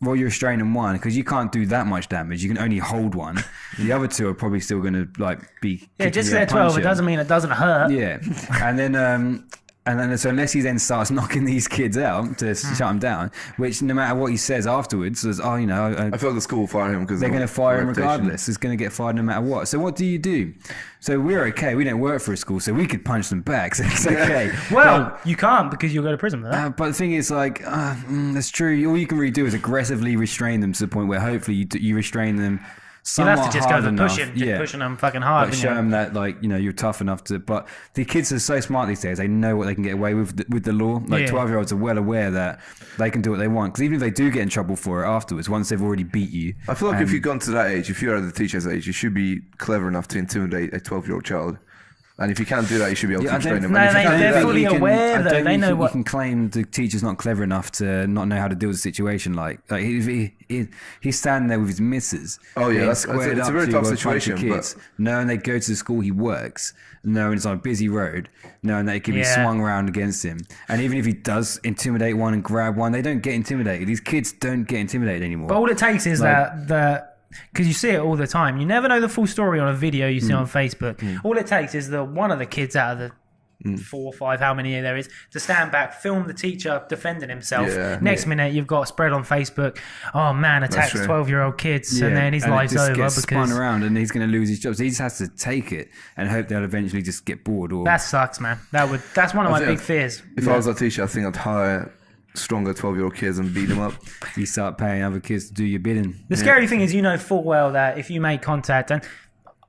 Well, you're restraining one because you can't do that much damage. You can only hold one. The other two are probably still going to like be. Yeah, kicking just you they're and 12, it punching. doesn't mean it doesn't hurt. Yeah, and then so unless he then starts knocking these kids out to shut them down, which no matter what he says afterwards, says, "Oh, you know, I feel the school will fire him because they're going to fire him regardless. He's going to get fired no matter what." So what do you do? So we're okay. We don't work for a school, so we could punch them back. So it's okay. Well, you can't because you'll go to prison for that. But the thing is, like, that's true. All you can really do is aggressively restrain them to the point where hopefully you restrain them. You'll Somewhat have to just go hard for enough. pushing them fucking hard. Like wouldn't show you? them that, like, you know, you're tough enough to. But the kids are so smart these days; they know what they can get away with the law. Like Yeah. 12-year-olds are well aware that they can do what they want. Because even if they do get in trouble for it afterwards, once they've already beat you, I feel like if you've gone to that age, if you're at the teacher's age, you should be clever enough to intimidate a 12-year-old child. And if you can't do that, you should be able to I don't restrain them. think- And if you No, can't do they're that, fully you can- aware, I though. don't They think know you what- can claim the teacher's not clever enough to not know how to deal with the situation. Like he's standing there with his missus. Oh, yeah, being that's- squared it's a up very to tough a bunch of situation, Kids, knowing they go to the school he works, knowing it's on a busy road, knowing that it can be Yeah. swung around against him, and even if he does intimidate one and grab one, they don't get intimidated. These kids don't get intimidated anymore. But all it takes is that because you see it all the time. You never know the full story on a video you see on Facebook. All it takes is the one of the kids out of the 4 or 5, how many there is, to stand back, film the teacher defending himself. Yeah. Next minute, you've got spread on Facebook. Oh man, attacks true. 12-year-old kids, and then his and it life's just over gets spun because around, and he's going to lose his job. So he just has to take it and hope they'll eventually just get bored. Or that sucks, man. That's one of my think- big fears. if I was a teacher, I think I'd hire stronger 12-year-old kids and beat them up. you start paying other kids to do your bidding. The scary thing is, you know full well that if you make contact, and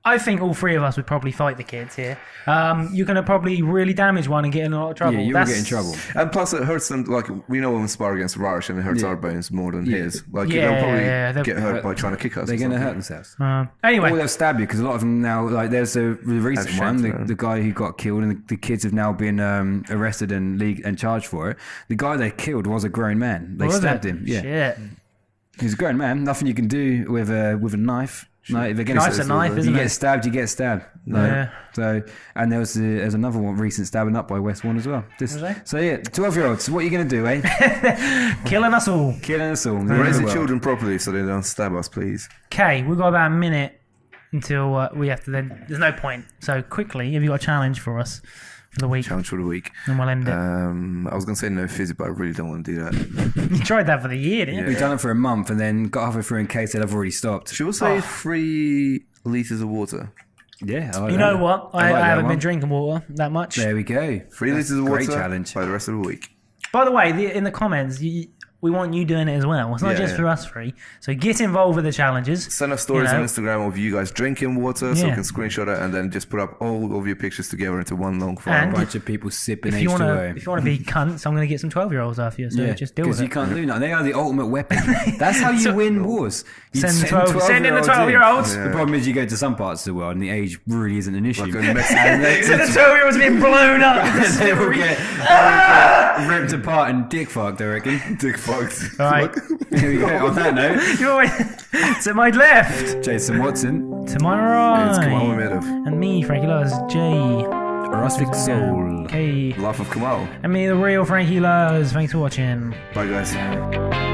I think all three of us would probably fight the kids here, you're going to probably really damage one and get in a lot of trouble. Yeah, you will get in trouble. And plus, it hurts them. Like, we know when we spar against Rarish, and it hurts Yeah. our bones more than Yeah. his. Like, Yeah, they'll probably they'll- get hurt by trying to kick us. They're or going to something. hurt themselves. Anyway, Or they'll stab you because a lot of them now, like there's the recent one, shanks, man. the guy who got killed, and the kids have now been arrested and charged for it. The guy they killed was a grown man. They what was stabbed it? him. Yeah, Shit. he's a grown man. Nothing you can do with a knife. No, if they're gonna Knife's a knife, isn't you it? get stabbed, you get stabbed. No. Yeah. So, and there's another one recent stabbing up by West One as well. Was there? So yeah, 12-year-olds. What are you gonna do, eh? Killing us all. Killing us all. Raise the children properly so they don't stab us, please. Okay, we've got about a minute until we have to then. There's no point. So quickly, have you got a challenge for us for the week? Challenge for the week. And we'll end it. I was gonna say no fizzy, but I really don't want to do that. You tried that for the year, didn't you? We've done it for a month and then got halfway through in case they've already stopped. Should we say 3 liters of water? Yeah, I like You that. know what? I I like that haven't one. been drinking water that much. There we go. 3 liters of water. Great challenge. By the rest of the week. By the way, in the comments, we want you doing it as well. It's not just for us three. So get involved with the challenges. Send us stories on Instagram of you guys drinking water so we can screenshot it and then just put up all of your pictures together into one long file. And A bunch of people sipping If you want H2O. to be cunts, I'm going to get some 12-year-olds after you. So just deal with Because it. you can't do nothing. They are the ultimate weapon. That's how you win wars. You Send in the 12-year-olds. The problem is you go to some parts of the world and the age really isn't an issue. Like in Mexico. So the 12-year-olds being blown up. They will get ripped apart and dick fucked, I reckon. Dick fucked. All right. Here we go. On that note, To my left. Jason Watson, To my right. It's Kamal Mamedov. And me, Frankie Luz, Jay. Rustic Soul. Okay. Laugh of Kamal. And me, the real Frankie Luz. Thanks for watching. Bye, guys.